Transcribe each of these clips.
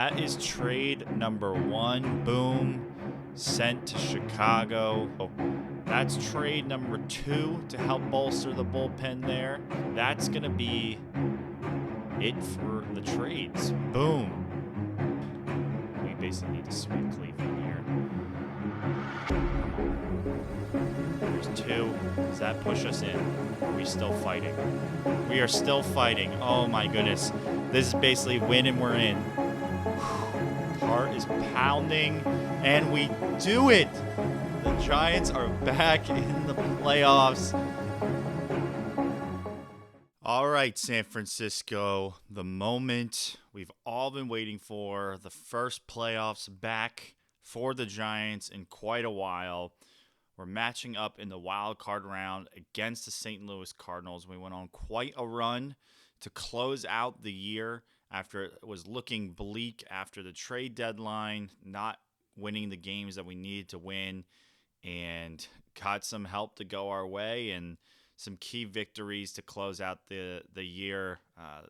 That is trade number 1. Boom. Sent to Chicago. That's trade number 2 to help bolster the bullpen there. That's going to be it for the trades. Boom. We basically need to sweep Cleveland here. There's 2. Does that push us in? Are we still fighting? We are still fighting. Oh my goodness. This is basically win and we're in. Heart is pounding, and we do it. The Giants are back in the playoffs. All right, San Francisco, the moment we've all been waiting for, the first playoffs back for the Giants in quite a while. We're matching up in the wild card round against the St. Louis Cardinals. We went on quite a run to close out the year after it was looking bleak after the trade deadline, not winning the games that we needed to win, and got some help to go our way and some key victories to close out the year,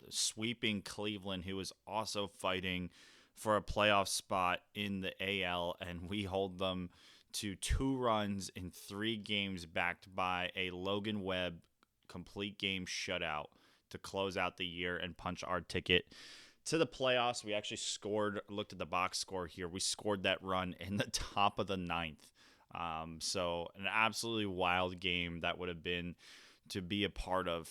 sweeping Cleveland, who was also fighting for a playoff spot in the AL, and we hold them to 2 runs in 3 games backed by a Logan Webb complete game shutout to close out the year and punch our ticket to the playoffs. We actually looked at the box score here. We scored that run in the top of the 9th. So an absolutely wild game that would have been to be a part of.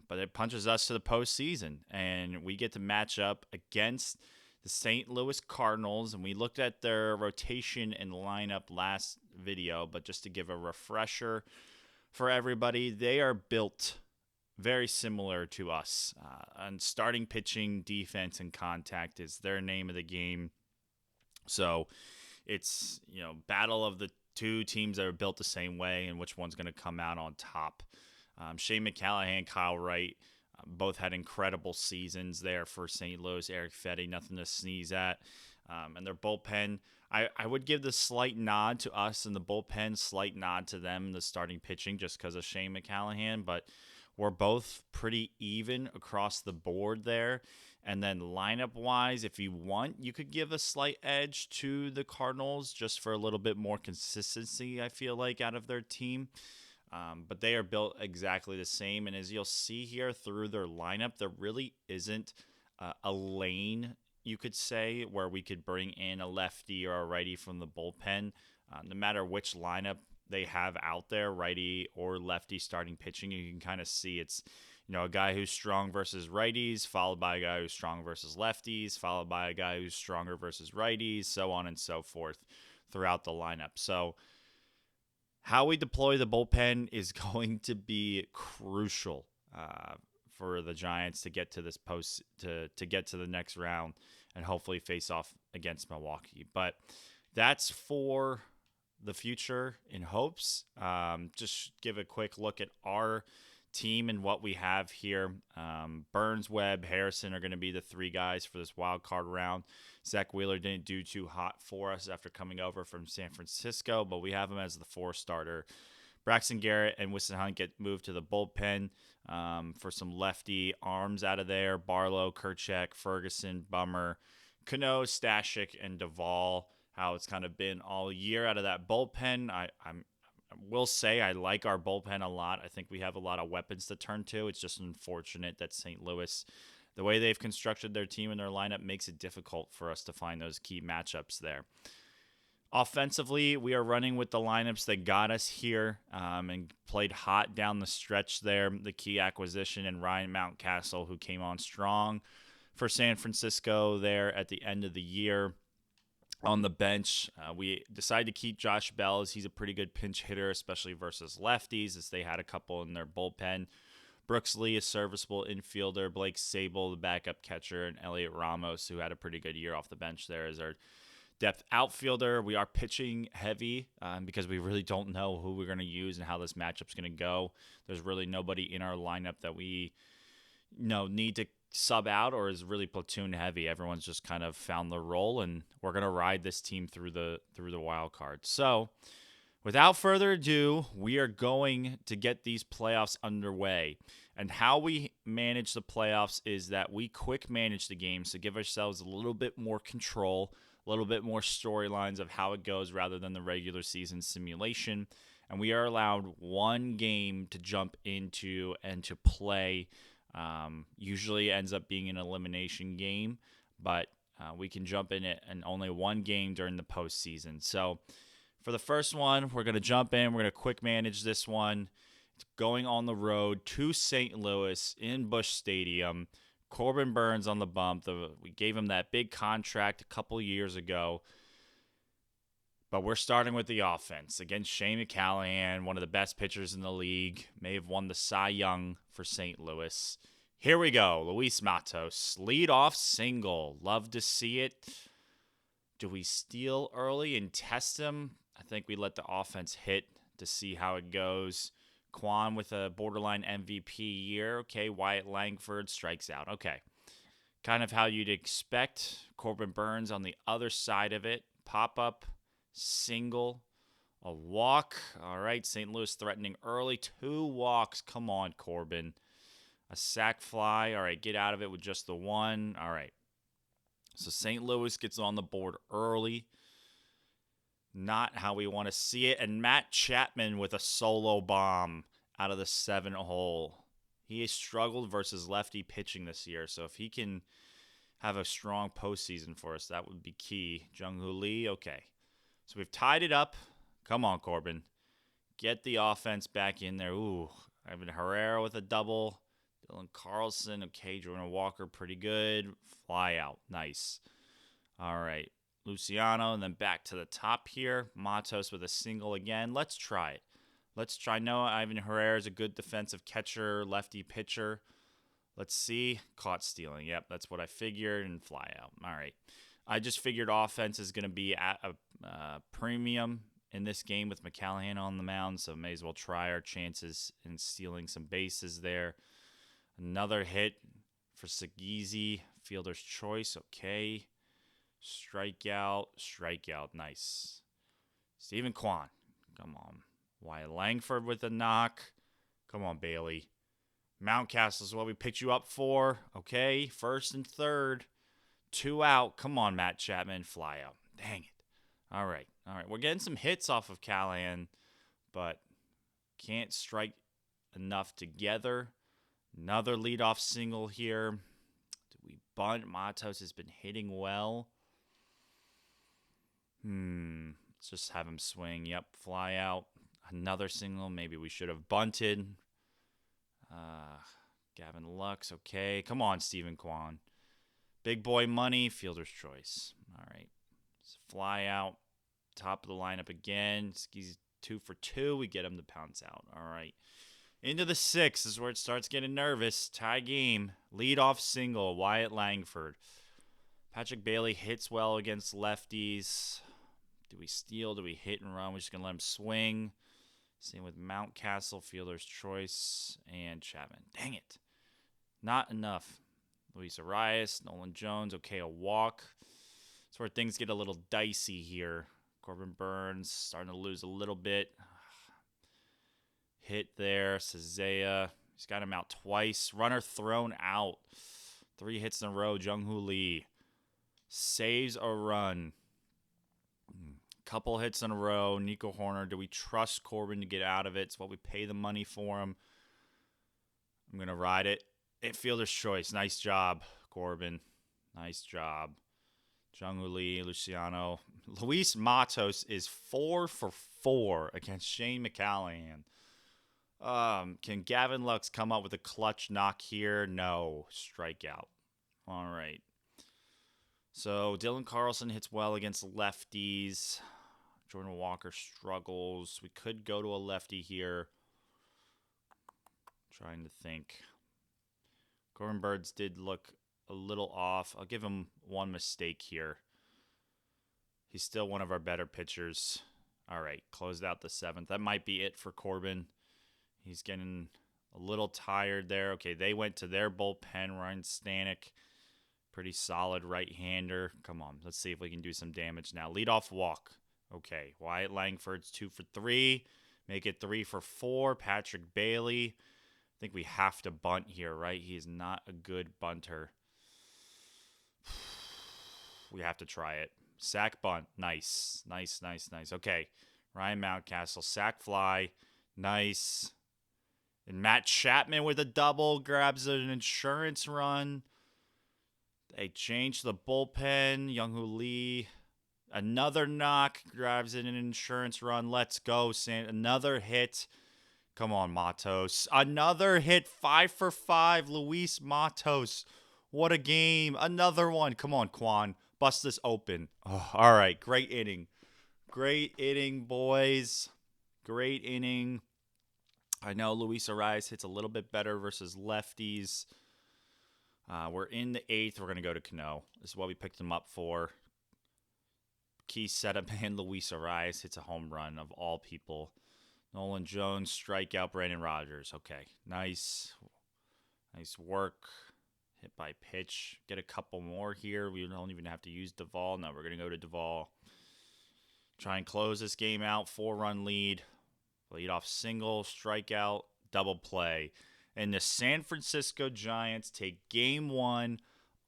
But it punches us to the postseason, and we get to match up against the St. Louis Cardinals. And we looked at their rotation and lineup last video, but just to give a refresher for everybody, they are built very similar to us. And starting pitching, defense, and contact is their name of the game. So it's, battle of the 2 teams that are built the same way and which one's going to come out on top. Shane McCallahan, Kyle Wright, both had incredible seasons there for St. Louis. Eric Fetty, nothing to sneeze at. And their bullpen, I would give the slight nod to us in the bullpen, slight nod to them in the starting pitching just because of Shane McCallahan. But we're both pretty even across the board there. And then lineup-wise, if you want, you could give a slight edge to the Cardinals just for a little bit more consistency, I feel like, out of their team. But they are built exactly the same. And as you'll see here through their lineup, there really isn't a lane, you could say, where we could bring in a lefty or a righty from the bullpen. No matter which lineup they have out there, righty or lefty starting pitching, you can kind of see it's, a guy who's strong versus righties, followed by a guy who's strong versus lefties, followed by a guy who's stronger versus righties, so on and so forth throughout the lineup. So how we deploy the bullpen is going to be crucial for the Giants to get to this to get to the next round and hopefully face off against Milwaukee. But that's for the future in hopes. Just give a quick look at our team and what we have here. Burns, Webb, Harrison are going to be the 3 guys for this wild card round. Zach Wheeler didn't do too hot for us after coming over from San Francisco, but we have him as the 4 starter. Braxton Garrett and Wiston Hunt get moved to the bullpen for some lefty arms out of there. Barlow, Kerchak, Ferguson, Bummer, Cano, Stashik, and Duvall. How it's kind of been all year out of that bullpen. I will say I like our bullpen a lot. I think we have a lot of weapons to turn to. It's just unfortunate that St. Louis, the way they've constructed their team and their lineup, makes it difficult for us to find those key matchups there. Offensively, we are running with the lineups that got us here and played hot down the stretch there. The key acquisition in Ryan Mountcastle, who came on strong for San Francisco there at the end of the year. On the bench, we decided to keep Josh Bell as he's a pretty good pinch hitter, especially versus lefties, as they had a couple in their bullpen. Brooks Lee, a serviceable infielder. Blake Sable, the backup catcher. And Elliot Ramos, who had a pretty good year off the bench there, as our depth outfielder. We are pitching heavy because we really don't know who we're going to use and how this matchup's going to go. There's really nobody in our lineup that we need to sub out or is really platoon heavy. Everyone's just kind of found the role, and we're going to ride this team through the wild card. So without further ado, we are going to get these playoffs underway. And how we manage the playoffs is that we quick manage the games to give ourselves a little bit more control, a little bit more storylines of how it goes rather than the regular season simulation. And we are allowed one game to jump into and to play. Usually ends up being an elimination game, but we can jump in it and only one game during the postseason. So for the first one, we're going to jump in. We're going to quick manage this one. It's going on the road to St. Louis in Busch Stadium. Corbin Burnes on the bump. We gave him that big contract a couple years ago. But we're starting with the offense against Shane McCallahan, one of the best pitchers in the league. May have won the Cy Young for St. Louis. Here we go. Luis Matos, lead-off single. Love to see it. Do we steal early and test him? I think we let the offense hit to see how it goes. Kwan with a borderline MVP year. Okay, Wyatt Langford strikes out. Okay. Kind of how you'd expect. Corbin Burnes on the other side of it. Pop-up, single, a walk. All right, St. Louis threatening early. 2 walks. Come on, Corbin. A sac fly. All right, get out of it with just the one. All right. So St. Louis gets on the board early. Not how we want to see it. And Matt Chapman with a solo bomb out of the 7-hole. He has struggled versus lefty pitching this year. So if he can have a strong postseason for us, that would be key. Jung-Hoo Lee, okay. So we've tied it up. Come on, Corbin. Get the offense back in there. Ooh, Ivan Herrera with a double. Dylan Carlson, okay. Jordan Walker, pretty good. Fly out. Nice. All right. Luciano, and then back to the top here. Matos with a single again. Let's try it. Let's try. No, Ivan Herrera is a good defensive catcher, lefty pitcher. Let's see. Caught stealing. Yep, that's what I figured, and fly out. All right. I just figured offense is going to be at a premium in this game with McCallahan on the mound, so may as well try our chances in stealing some bases there. Another hit for Segezi. Fielder's choice. Okay. Strikeout. Nice. Stephen Kwan. Come on. Wyatt Langford with a knock. Come on, Bailey. Mountcastle is what we picked you up for. Okay. First and third. 2 out. Come on, Matt Chapman. Fly out. Dang it. All right. We're getting some hits off of Callahan, but can't strike enough together. Another leadoff single here. Do we bunt? Matos has been hitting well. Let's just have him swing. Yep, fly out. Another single. Maybe we should have bunted. Gavin Lux. Okay. Come on, Stephen Kwan. Big boy money. Fielder's choice. All right. Let's fly out. Top of the lineup again. He's 2 for 2. We get him to pounce out. All right. Into the 6th is where it starts getting nervous. Tie game. Leadoff single. Wyatt Langford. Patrick Bailey hits well against lefties. Do we steal? Do we hit and run? We're just going to let him swing. Same with Mountcastle, Fielder's choice, and Chapman. Dang it. Not enough. Luis Arias, Nolan Jones. Okay, a walk. That's where things get a little dicey here. Corbin Burnes starting to lose a little bit. Hit there. Sazea. He's got him out twice. Runner thrown out. 3 hits in a row. Jung-Hoo Lee saves a run. Couple hits in a row. Nico Horner. Do we trust Corbin to get out of it? It's what we pay the money for him. I'm going to ride it. Fielder's choice. Nice job, Corbin. Nice job. Jung-Hoo Lee, Luciano. Luis Matos is 4 for 4 against Shane McCallahan. Can Gavin Lux come up with a clutch knock here? No. Strikeout. All right. So Dylan Carlson hits well against lefties. Jordan Walker struggles. We could go to a lefty here. Trying to think. Corbin Burnes did look a little off. I'll give him one mistake here. He's still one of our better pitchers. All right, closed out the 7th. That might be it for Corbin. He's getting a little tired there. Okay, they went to their bullpen. Ryan Stanek, pretty solid right-hander. Come on, let's see if we can do some damage now. Leadoff walk. Okay, Wyatt Langford's 2 for 3. Make it 3 for 4. Patrick Bailey. I think we have to bunt here, right? He is not a good bunter. We have to try it. Sack bunt. Nice. Nice, nice, nice. Okay. Ryan Mountcastle. Sack fly. Nice. And Matt Chapman with a double grabs an insurance run. They change the bullpen. Young-Hoo Lee. Another knock. Grabs in an insurance run. Let's go. Another hit. Come on, Matos. Another hit. 5 for 5. Luis Matos. What a game. Another one. Come on, Quan. Bust this open. Oh, all right. Great inning. Great inning, boys. Great inning. I know Luis Arias hits a little bit better versus lefties. We're in the 8th. We're going to go to Cano. This is what we picked him up for. Key setup man Luis Arias hits a home run of all people. Nolan Jones, strikeout, Brandon Rogers. Okay, nice. Nice work. Hit by pitch. Get a couple more here. We don't even have to use Duvall. No, we're going to go to Duvall. Try and close this game out. 4-run lead. Lead off single, strikeout, double play. And the San Francisco Giants take game 1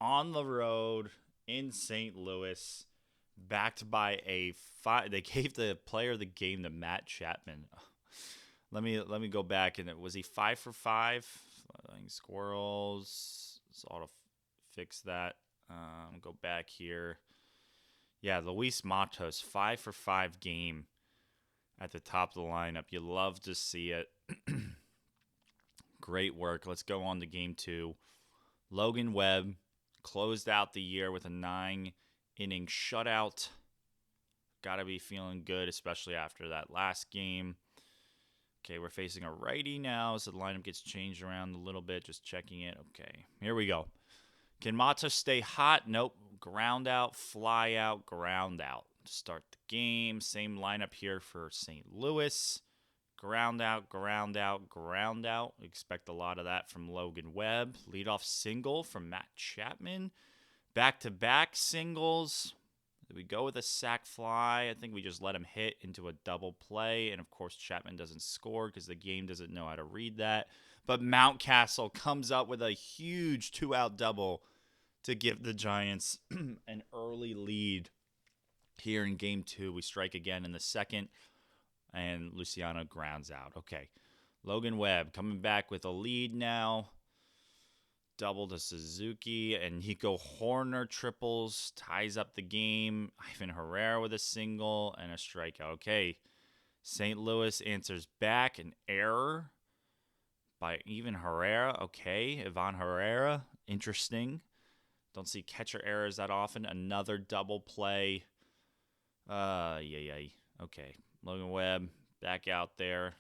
on the road in St. Louis. Backed by a 5. They gave the player of the game to Matt Chapman. Let me go back. And was he 5 for 5? Squirrels. So I'll fix that. Go back here. Yeah, Luis Matos, 5 for 5 game at the top of the lineup. You love to see it. Great work. Let's go on to game 2. Logan Webb closed out the year with a 9-inning shutout. Got to be feeling good, especially after that last game. Okay, we're facing a righty now, so the lineup gets changed around a little bit. Just checking it. Okay, here we go. Can Matos stay hot? Nope. Ground out, fly out, ground out. Start the game. Same lineup here for St. Louis. Ground out, ground out, ground out. Expect a lot of that from Logan Webb. Leadoff single from Matt Chapman. Back-to-back singles. We go with a sac fly. I think we just let him hit into a double play. And, of course, Chapman doesn't score because the game doesn't know how to read that. But Mountcastle comes up with a huge 2-out double to give the Giants an early lead. Here in game 2, we strike again in the 2nd, and Luciano grounds out. Okay, Logan Webb coming back with a lead now. Double to Suzuki, and Nico Horner triples, ties up the game. Ivan Herrera with a single and a strikeout. Okay, St. Louis answers back, an error by Ivan Herrera. Okay, Ivan Herrera, interesting. Don't see catcher errors that often. Another double play. Okay. Logan Webb back out there.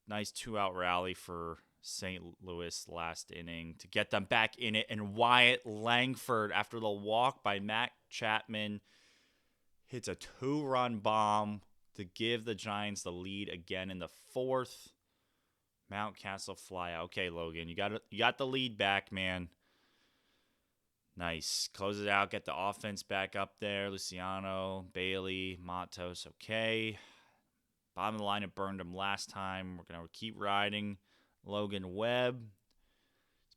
Nice 2-out rally for St. Louis last inning to get them back in it. And Wyatt Langford, after the walk by Matt Chapman, hits a 2-run bomb to give the Giants the lead again in the 4th. Mountcastle fly out. Okay, Logan, you got the lead back, man. Nice. Close it out. Get the offense back up there. Luciano, Bailey, Matos. Okay. Bottom of the line, it burned him last time. We're going to keep riding. Logan Webb.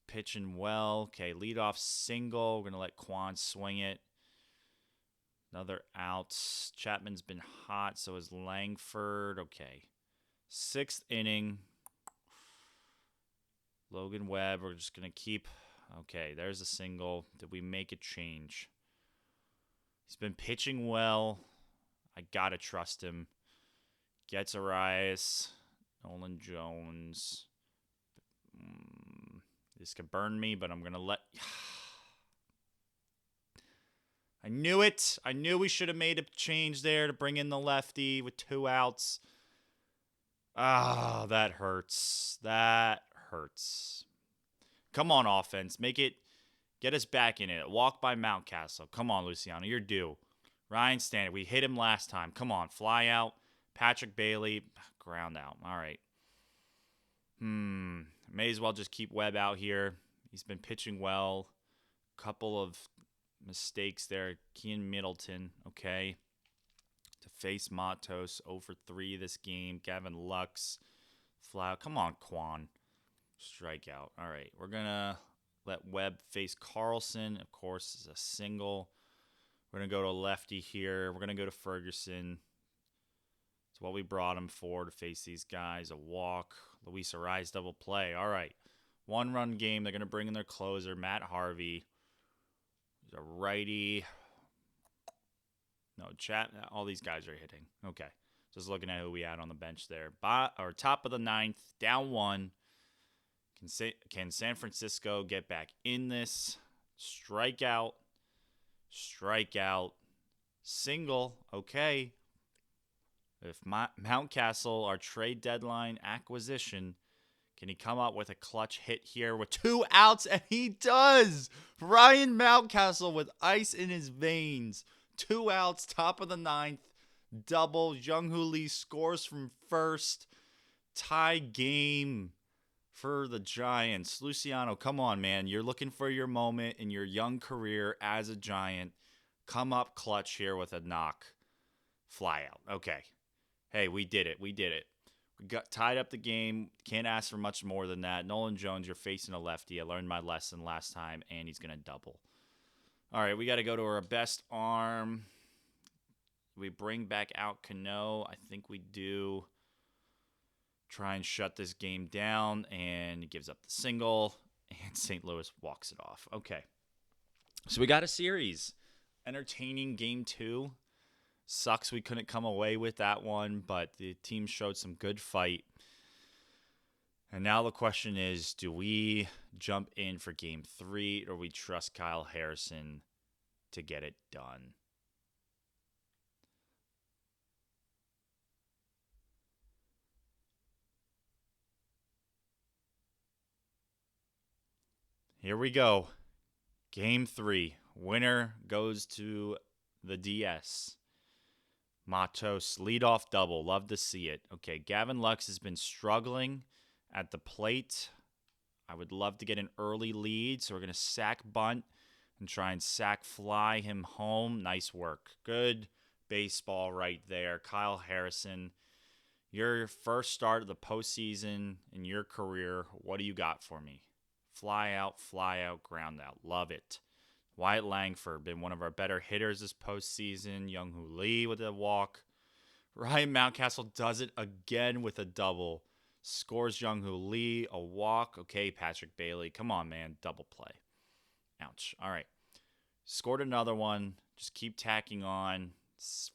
Pitching well. Okay. Leadoff single. We're going to let Quan swing it. Another out. Chapman's been hot. So is Langford. Okay. 6th inning. Logan Webb. We're just going to keep... Okay, there's a single. Did we make a change? He's been pitching well. I got to trust him. Gets Arias. Nolan Jones. This could burn me, but I'm going to let... I knew it. I knew we should have made a change there to bring in the lefty with 2 outs. Ah, that hurts. That hurts. Come on, offense. Get us back in it. Walk by Mountcastle. Come on, Luciano. You're due. Ryan Stanley. We hit him last time. Come on. Fly out. Patrick Bailey. Ground out. All right. May as well just keep Webb out here. He's been pitching well. Couple of mistakes there. Kean Middleton. Okay. To face Matos. 0 for 3 this game. Gavin Lux. Fly out. Come on, Quan. Strikeout. All right. We're going to let Webb face Carlson. Of course, it's a single. We're going to go to lefty here. We're going to go to Ferguson. It's what we brought him for, to face these guys. A walk. Luis Ariz double play. All right. 1-run game. They're going to bring in their closer, Matt Harvey. He's a righty. No, chat. All these guys are hitting. Okay. Just looking at who we had on the bench there. Top of the 9th, down 1. Can San Francisco get back in this? Strikeout. Strikeout. Single. Okay. If Mountcastle, our trade deadline acquisition, can he come up with a clutch hit here with 2 outs? And he does! Ryan Mountcastle with ice in his veins. 2 outs, top of the 9th. Double. Jung-Hoo Lee scores from first. Tie game for the Giants. Luciano, come on, man. You're looking for your moment in your young career as a Giant. Come up clutch here with a knock. Fly out. Okay. Hey, we did it. We did it. We got tied up the game. Can't ask for much more than that. Nolan Jones, you're facing a lefty. I learned my lesson last time, and he's going to double. All right, we got to go to our best arm. We bring back out Cano. I think we do. Try and shut this game down, and he gives up the single, and St. Louis walks it off. Okay. So we got a series. Entertaining game 2. Sucks we couldn't come away with that one, but the team showed some good fight. And now the question is, do we jump in for game 3, or we trust Kyle Harrison to get it done? Here we go. Game 3. Winner goes to the DS. Matos, leadoff double. Love to see it. Okay, Gavin Lux has been struggling at the plate. I would love to get an early lead, so we're going to sack bunt and try and sack fly him home. Nice work. Good baseball right there. Kyle Harrison, your first start of the postseason in your career. What do you got for me? Fly out, ground out. Love it. Wyatt Langford, been one of our better hitters this postseason. Jung-Hoo Lee with a walk. Ryan Mountcastle does it again with a double. Scores Jung-Hoo Lee, a walk. Okay, Patrick Bailey. Come on, man. Double play. Ouch. All right. Scored another one. Just keep tacking on.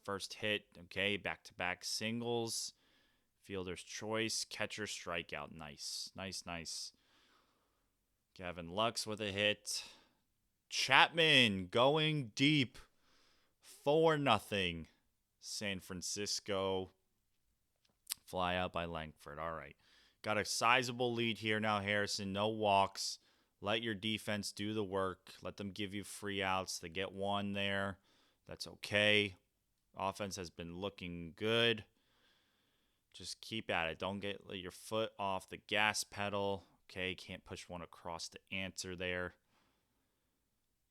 First hit. Okay, back-to-back singles. Fielder's choice. Catcher strikeout. Nice. Nice. Gavin Lux with a hit. Chapman going deep. 4-0. San Francisco. Fly out by Langford. All right. Got a sizable lead here now, Harrison. No walks. Let your defense do the work. Let them give you free outs. They get one there. That's okay. Offense has been looking good. Just keep at it. Don't get your foot off the gas pedal. Okay, can't push one across the answer there.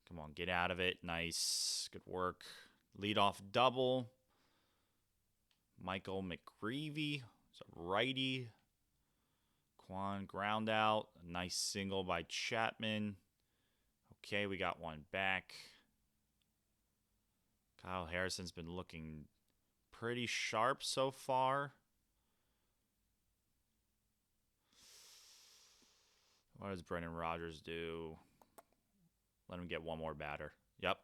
Come on, get out of it. Nice. Good work. Leadoff double. Michael McGreevy. It's a righty. Quan ground out. A nice single by Chapman. Okay, we got one back. Kyle Harrison's been looking pretty sharp so far. What does Brendan Rodgers do? Let him get one more batter. Yep.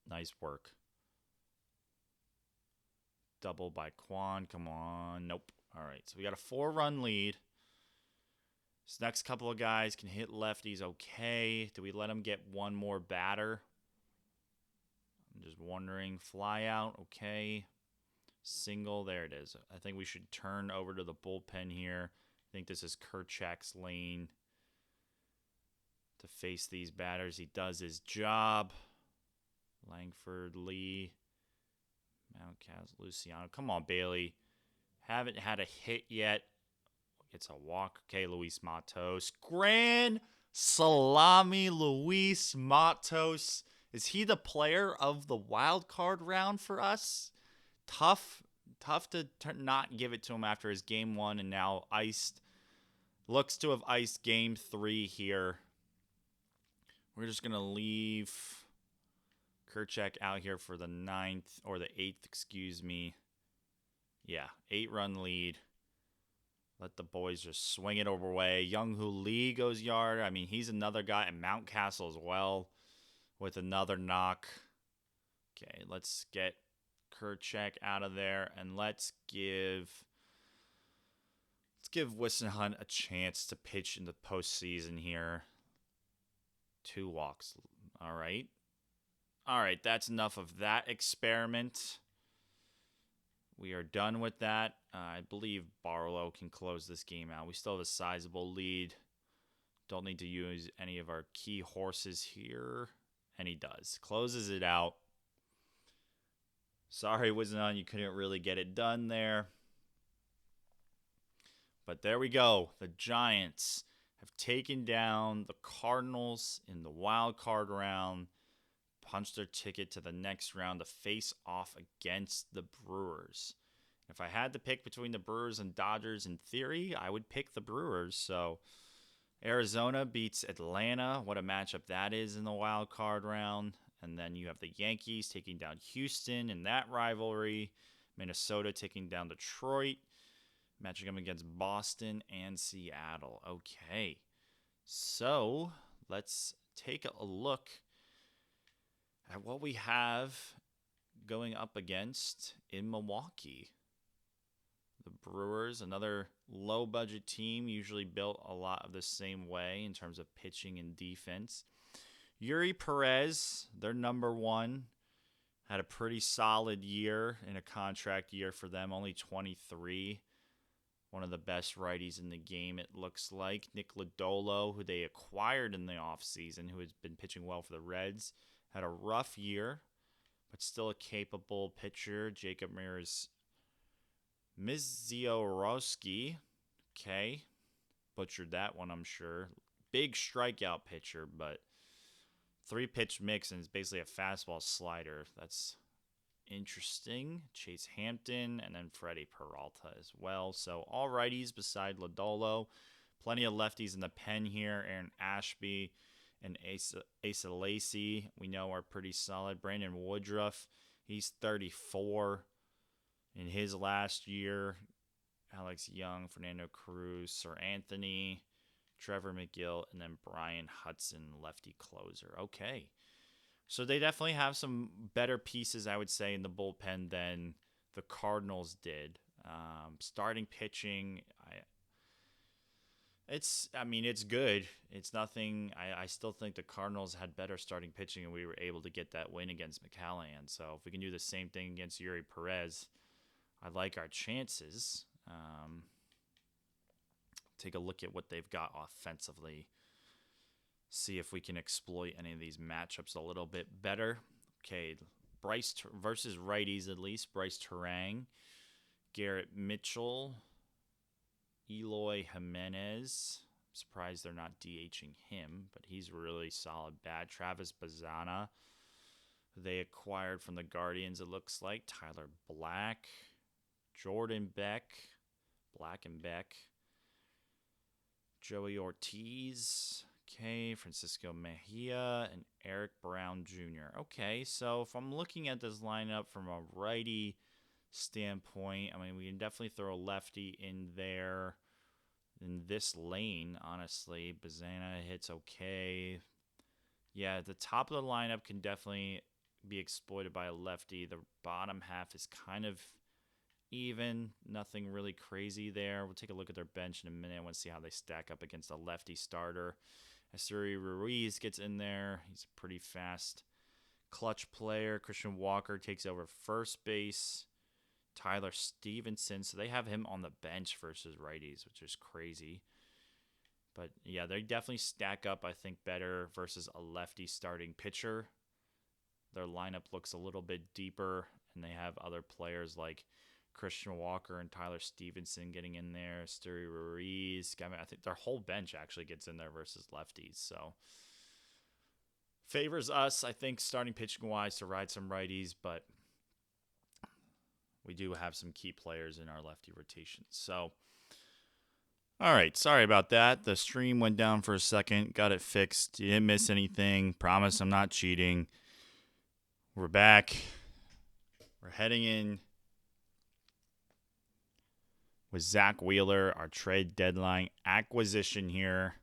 Nice work. Double by Quan. Come on. Nope. All right. So we got a 4-run lead. This next couple of guys can hit lefties okay. Do we let him get one more batter? I'm just wondering. Fly out. Okay. Single. There it is. I think we should turn over to the bullpen here. I think this is Kerchak's lane to face these batters. He does his job. Langford, Lee, Mountcastle, Luciano. Come on, Bailey. Haven't had a hit yet. Gets a walk. Okay, Luis Matos. Grand salami, Luis Matos. Is he the player of the wild card round for us? Tough to not give it to him after his game 1 and now iced Looks to have iced game 3 here. We're just going to leave Kerchak out here for the 9th, or the 8th, excuse me. Yeah, 8-run lead. Let the boys just swing it away. Young-Hoo Lee goes yard. I mean, he's another guy. And Mountcastle as well with another knock. Okay, let's get Kerchak out of there. And let's give Wissenhunt a chance to pitch in the postseason here. 2 walks. All right. All right, that's enough of that experiment. We are done with that. I believe Barlow can close this game out. We still have a sizable lead. Don't need to use any of our key horses here. And he does. Closes it out. Sorry, Wisnon, you couldn't really get it done there. But there we go. The Giants have taken down the Cardinals in the wild card round. Punched their ticket to the next round to face off against the Brewers. If I had to pick between the Brewers and Dodgers in theory, I would pick the Brewers. So Arizona beats Atlanta. What a matchup that is in the wild card round. And then you have the Yankees taking down Houston in that rivalry. Minnesota taking down Detroit. Matching them against Boston and Seattle. Okay. So let's take a look at what we have going up against in Milwaukee. The Brewers, another low-budget team, usually built a lot of the same way in terms of pitching and defense. Yuri Perez, their number one, had a pretty solid year in a contract year for them, only 23. One of the best righties in the game, it looks like. Nick Lodolo, who they acquired in the offseason, who has been pitching well for the Reds, had a rough year, but still a capable pitcher. Jacob Mizorowski, okay, butchered that one, I'm sure. Big strikeout pitcher, but 3-pitch mix, and it's basically a fastball slider. That's interesting. Chase Hampton, and then Freddie Peralta as well. So all righties beside Lodolo. Plenty of lefties in the pen here. Aaron Ashby and Asa Lacy, we know, are pretty solid. Brandon Woodruff, he's 34 in his last year. Alex Young, Fernando Cruz, Sir Anthony, Trevor McGill, and then Brian Hudson, lefty closer. Okay. So they definitely have some better pieces, I would say, in the bullpen than the Cardinals did. Starting pitching, it's good. It's nothing. I still think the Cardinals had better starting pitching, and we were able to get that win against McCallahan. So if we can do the same thing against Yuri Perez, I like our chances. Take a look at what they've got offensively. See if we can exploit any of these matchups a little bit better. Okay, Bryce versus righties at least. Bryce Terang, Garrett Mitchell, Eloy Jimenez. I'm surprised they're not DHing him, but he's really solid bat. Travis Bazana, they acquired from the Guardians, it looks like. Tyler Black, Jordan Beck, Black and Beck, Joey Ortiz, okay, Francisco Mejia, and Eric Brown Jr. Okay, so if I'm looking at this lineup from a righty standpoint, I mean, we can definitely throw a lefty in there in this lane, honestly. Bazana hits okay. Yeah, the top of the lineup can definitely be exploited by a lefty. The bottom half is kind of even, nothing really crazy there. We'll take a look at their bench in a minute. I want to see how they stack up against a lefty starter. Esteury Ruiz gets in there. He's a pretty fast clutch player. Christian Walker takes over first base. Tyler Stevenson, so they have him on the bench versus righties, which is crazy. But yeah, they definitely stack up, I think, better versus a lefty starting pitcher. Their lineup looks a little bit deeper, and they have other players like Christian Walker and Tyler Stevenson getting in there. Esteury Ruiz. I think their whole bench actually gets in there versus lefties. So favors us, I think, starting pitching wise to ride some righties, but we do have some key players in our lefty rotation. So All right, sorry about that. The stream went down for a second. Got it fixed. You didn't miss anything. Promise I'm not cheating. We're back. We're heading in with Zach Wheeler, our trade deadline acquisition here.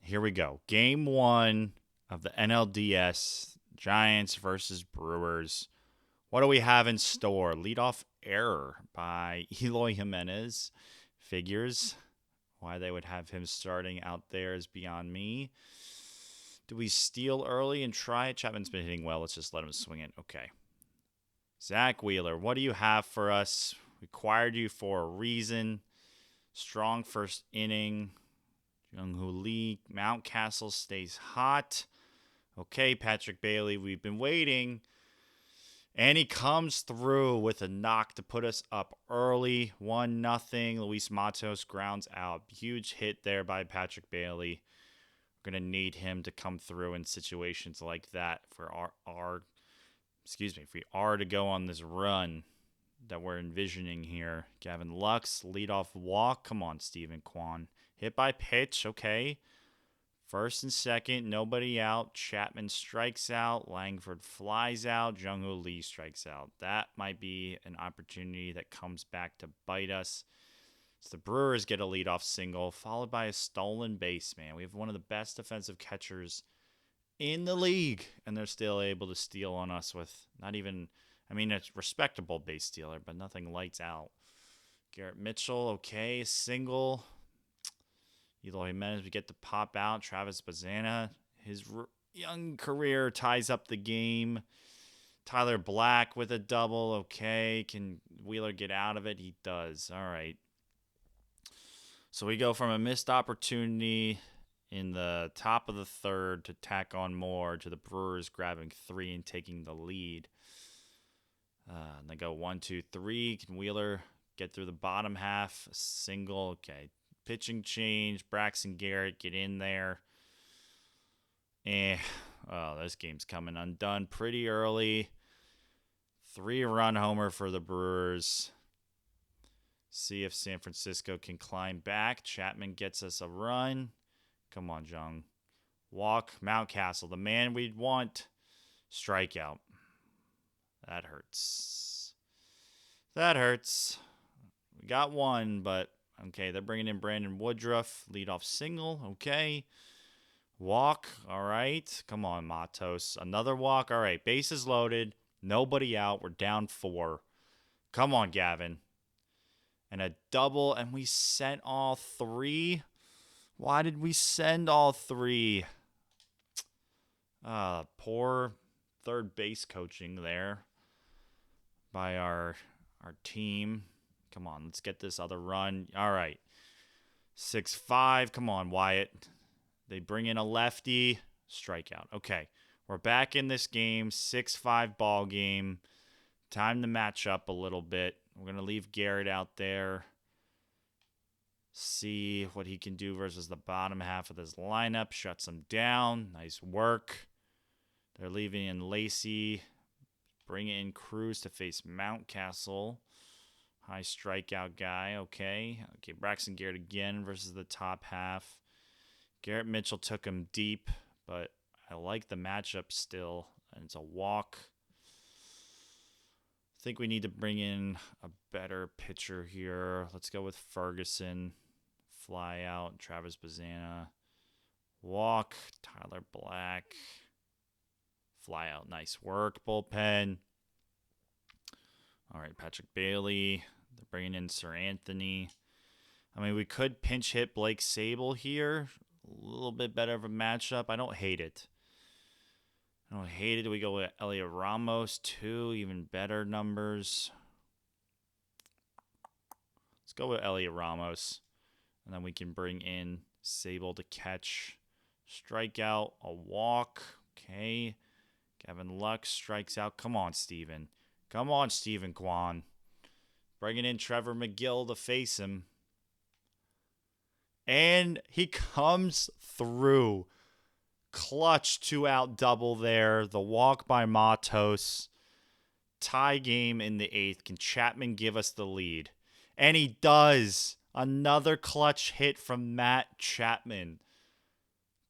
Here we go. Game 1 of the NLDS, Giants versus Brewers. What do we have in store? Leadoff error by Eloy Jimenez. Figures. Why they would have him starting out there is beyond me. Do we steal early and try it? Chapman's been hitting well. Let's just let him swing it. Okay. Zach Wheeler, what do you have for us? We acquired you for a reason. Strong first inning. Jung-Hoo Lee. Mountcastle stays hot. Okay, Patrick Bailey, we've been waiting. And he comes through with a knock to put us up early, 1-0. Luis Matos grounds out. Huge hit there by Patrick Bailey. We're going to need him to come through in situations like that for if we are to go on this run that we're envisioning here. Gavin Lux, leadoff walk. Come on, Stephen Kwan. Hit by pitch, okay. First and second, nobody out. Chapman strikes out. Langford flies out. Jung-Hoo Lee strikes out. That might be an opportunity that comes back to bite us. So the Brewers get a leadoff single, followed by a stolen base, man. We have one of the best defensive catchers in the league, and they're still able to steal on us with not even, it's respectable base stealer, but nothing lights out. Garrett Mitchell, okay, single. Eloy Jimenez, we get to pop out. Travis Bazana, his young career ties up the game. Tyler Black with a double. Okay, can Wheeler get out of it? He does. All right. So we go from a missed opportunity in the top of the third to tack on more to the Brewers grabbing 3 and taking the lead. And they go 1, 2, 3. Can Wheeler get through the bottom half? A single. Okay. Pitching change. Braxton Garrett, get in there. This game's coming undone pretty early. 3-run homer for the Brewers. See if San Francisco can climb back. Chapman gets us a run. Come on, Jung. Walk. Mountcastle, the man we'd want. Strikeout. That hurts. That hurts. We got one, but okay, they're bringing in Brandon Woodruff. Leadoff single. Okay. Walk. All right. Come on, Matos. Another walk. All right. Bases loaded. Nobody out. We're down 4. Come on, Gavin. And a double, and we sent all 3. Why did we send all 3? Poor third base coaching there by our team. Come on, let's get this other run. All right. 6-5. Come on, Wyatt. They bring in a lefty. Strikeout. Okay. We're back in this game. 6-5 ball game. Time to match up a little bit. We're going to leave Garrett out there. See what he can do versus the bottom half of this lineup. Shuts him down. Nice work. They're leaving in Lacey. Bring in Cruz to face Mountcastle. High strikeout guy. Okay, Braxton Garrett again versus the top half. Garrett Mitchell took him deep, but I like the matchup still. And it's a walk. I think we need to bring in a better pitcher here. Let's go with Ferguson. Fly out. Travis Bazana. Walk. Tyler Black. Fly out. Nice work. Bullpen. All right, Patrick Bailey. They're bringing in Sir Anthony. We could pinch hit Blake Sable here. A little bit better of a matchup. I don't hate it. We go with Elliot Ramos, too. Even better numbers. Let's go with Elliot Ramos. And then we can bring in Sable to catch. Strikeout, a walk. Okay. Gavin Lux strikes out. Come on, Steven. Come on, Stephen Kwan. Bringing in Trevor McGill to face him. And he comes through. Clutch 2-out double there. The walk by Matos. Tie game in the 8th. Can Chapman give us the lead? And he does. Another clutch hit from Matt Chapman.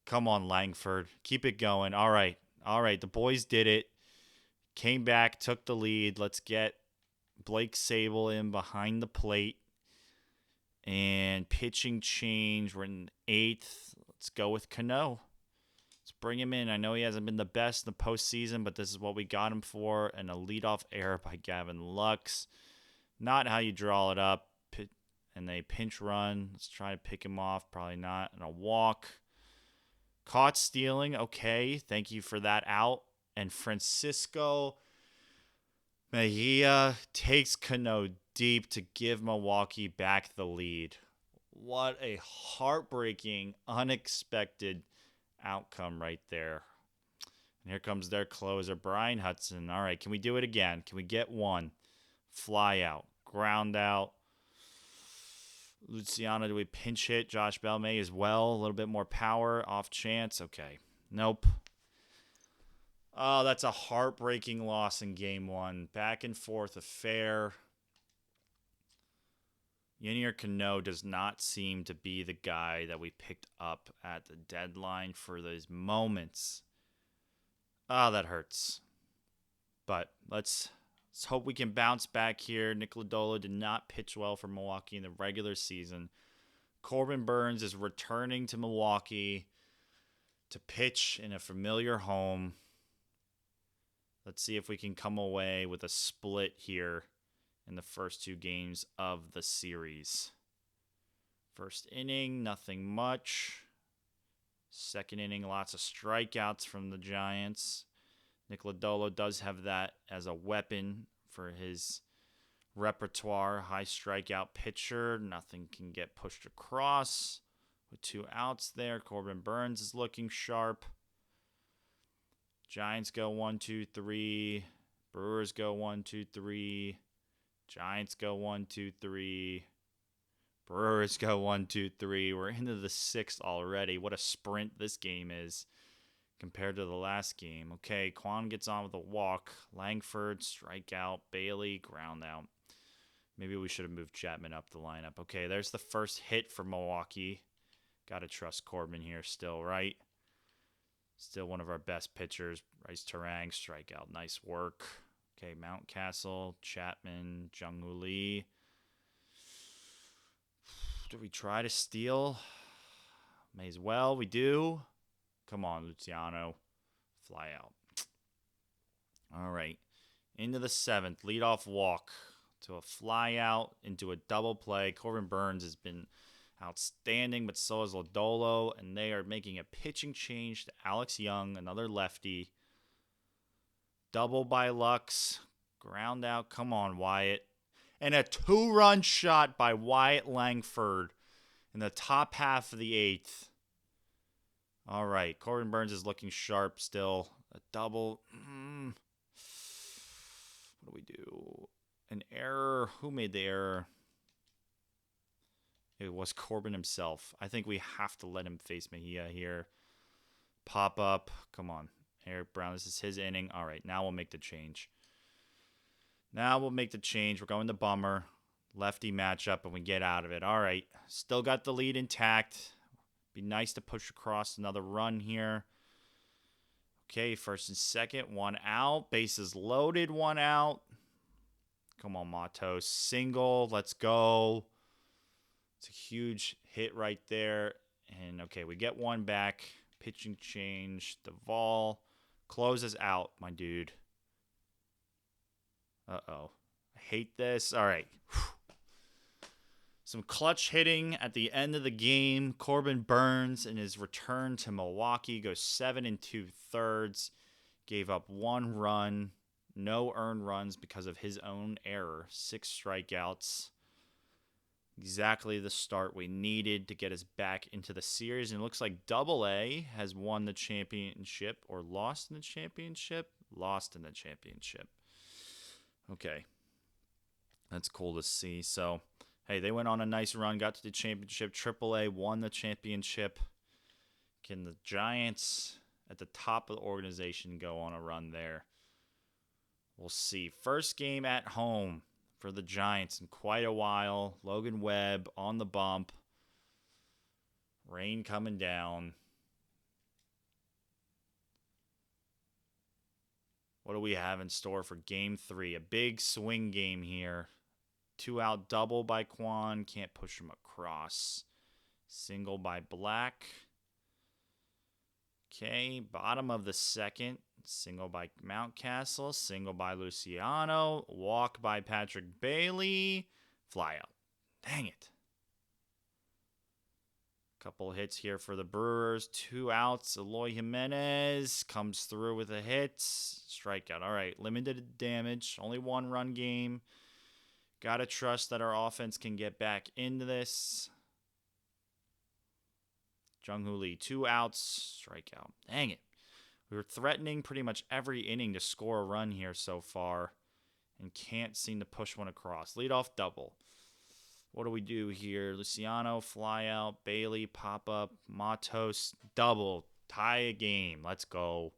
Come on, Langford. Keep it going. All right. All right. The boys did it. Came back, took the lead. Let's get Blake Sable in behind the plate. And pitching change. We're in 8th. Let's go with Cano. Let's bring him in. I know he hasn't been the best in the postseason, but this is what we got him for. And a leadoff error by Gavin Lux. Not how you draw it up. And they pinch run. Let's try to pick him off. Probably not. And a walk. Caught stealing. Okay. Thank you for that out. And Francisco Mejia takes Cano deep to give Milwaukee back the lead. What a heartbreaking, unexpected outcome right there. And here comes their closer, Brian Hudson. All right, can we do it again? Can we get one? Fly out, ground out. Luciano, do we pinch hit? Josh Bell may as well. A little bit more power, off chance. Okay, nope. Oh, that's a heartbreaking loss in game 1. Back and forth affair. Yennier Cano does not seem to be the guy that we picked up at the deadline for those moments. Oh, that hurts. But let's hope we can bounce back here. Nick Lodolo did not pitch well for Milwaukee in the regular season. Corbin Burnes is returning to Milwaukee to pitch in a familiar home. Let's see if we can come away with a split here in the first 2 games of the series. First inning, nothing much. Second inning, lots of strikeouts from the Giants. Nick Lodolo does have that as a weapon for his repertoire. High strikeout pitcher. Nothing can get pushed across. With 2 outs there, Corbin Burnes is looking sharp. Giants go 1, 2, 3. Brewers go 1, 2, 3. Giants go 1, 2, 3. Brewers go 1, 2, 3. We're into the 6th already. What a sprint this game is compared to the last game. Okay, Kwan gets on with a walk. Langford, strikeout. Bailey, ground out. Maybe we should have moved Chapman up the lineup. Okay, there's the first hit for Milwaukee. Got to trust Corbin here still, right? Still one of our best pitchers. Bryce Terang, strikeout. Nice work. Okay, Mountcastle, Chapman, Jung-Woo Lee. Do we try to steal? May as well. We do. Come on, Luciano. Fly out. All right. Into the 7th. Leadoff walk to a fly out into a double play. Corbin Burnes has been outstanding, but so is Lodolo, and they are making a pitching change to Alex Young, another lefty. Double by Lux. Ground out. Come on, Wyatt. And a 2-run shot by Wyatt Langford in the top half of the 8th. All right. Corbin Burnes is looking sharp still. A double. What do we do? An error. Who made the error? It was Corbin himself. I think we have to let him face Mejia here. Pop up. Come on. Eric Brown, this is his inning. All right, now we'll make the change. We're going to Bummer. Lefty matchup, and we get out of it. All right, still got the lead intact. Be nice to push across another run here. Okay, first and second, 1 out. Bases loaded, 1 out. Come on, Matos. Single, let's go. It's a huge hit right there. And, okay, we get 1 back. Pitching change. Duvall closes out, my dude. Uh-oh. I hate this. All right. Some clutch hitting at the end of the game. Corbin Burnes in his return to Milwaukee goes 7 2/3. Gave up 1 run. No earned runs because of his own error. 6 strikeouts. Exactly the start we needed to get us back into the series. And it looks like Double-A has won the championship or lost in the championship. Lost in the championship. Okay. That's cool to see. So, hey, they went on a nice run, got to the championship. Triple-A won the championship. Can the Giants at the top of the organization go on a run there? We'll see. First game at home for the Giants in quite a while. Logan Webb on the bump. Rain coming down. What do we have in store for Game 3? A big swing game here. 2-out double by Quan. Can't push him across. Single by Black. Okay, bottom of the second. Single by Mountcastle. Single by Luciano. Walk by Patrick Bailey. Fly out. Dang it. Couple hits here for the Brewers. 2 outs. Eloy Jimenez comes through with a hit. Strikeout. All right. Limited damage. Only 1-run game. Got to trust that our offense can get back into this. Jung-Hoo Lee. 2 outs. Strikeout. Dang it. We were threatening pretty much every inning to score a run here so far. And can't seem to push one across. Leadoff double. What do we do here? Luciano, fly out. Bailey, pop up. Matos, double. Tie a game. Let's go.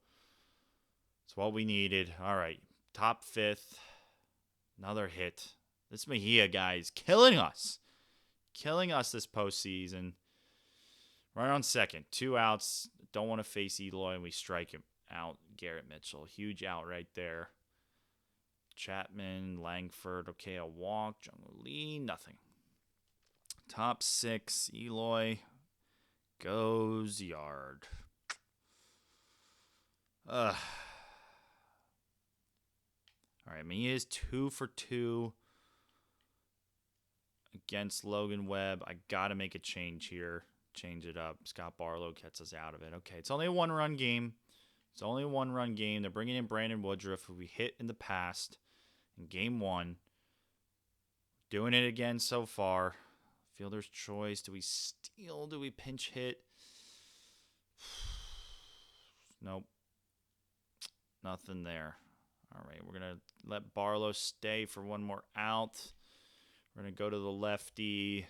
It's what we needed. All right. Top 5th. Another hit. This Mejia guy is killing us. Killing us this postseason. Right on second. 2 outs. Don't want to face Eloy, and we strike him out. Garrett Mitchell. Huge out right there. Chapman, Langford. Okay, a walk. Jung-Hoo Lee, nothing. Top 6, Eloy goes yard. All right, he is 2 for 2 against Logan Webb. I got to make a change here. Change it up. Scott Barlow gets us out of it. Okay, it's only a 1-run game. It's only a 1-run game. They're bringing in Brandon Woodruff, who we hit in the past in Game 1. Doing it again so far. Fielder's choice. Do we steal? Do we pinch hit? Nope. Nothing there. All right, we're going to let Barlow stay for 1 more out. We're going to go to the lefty.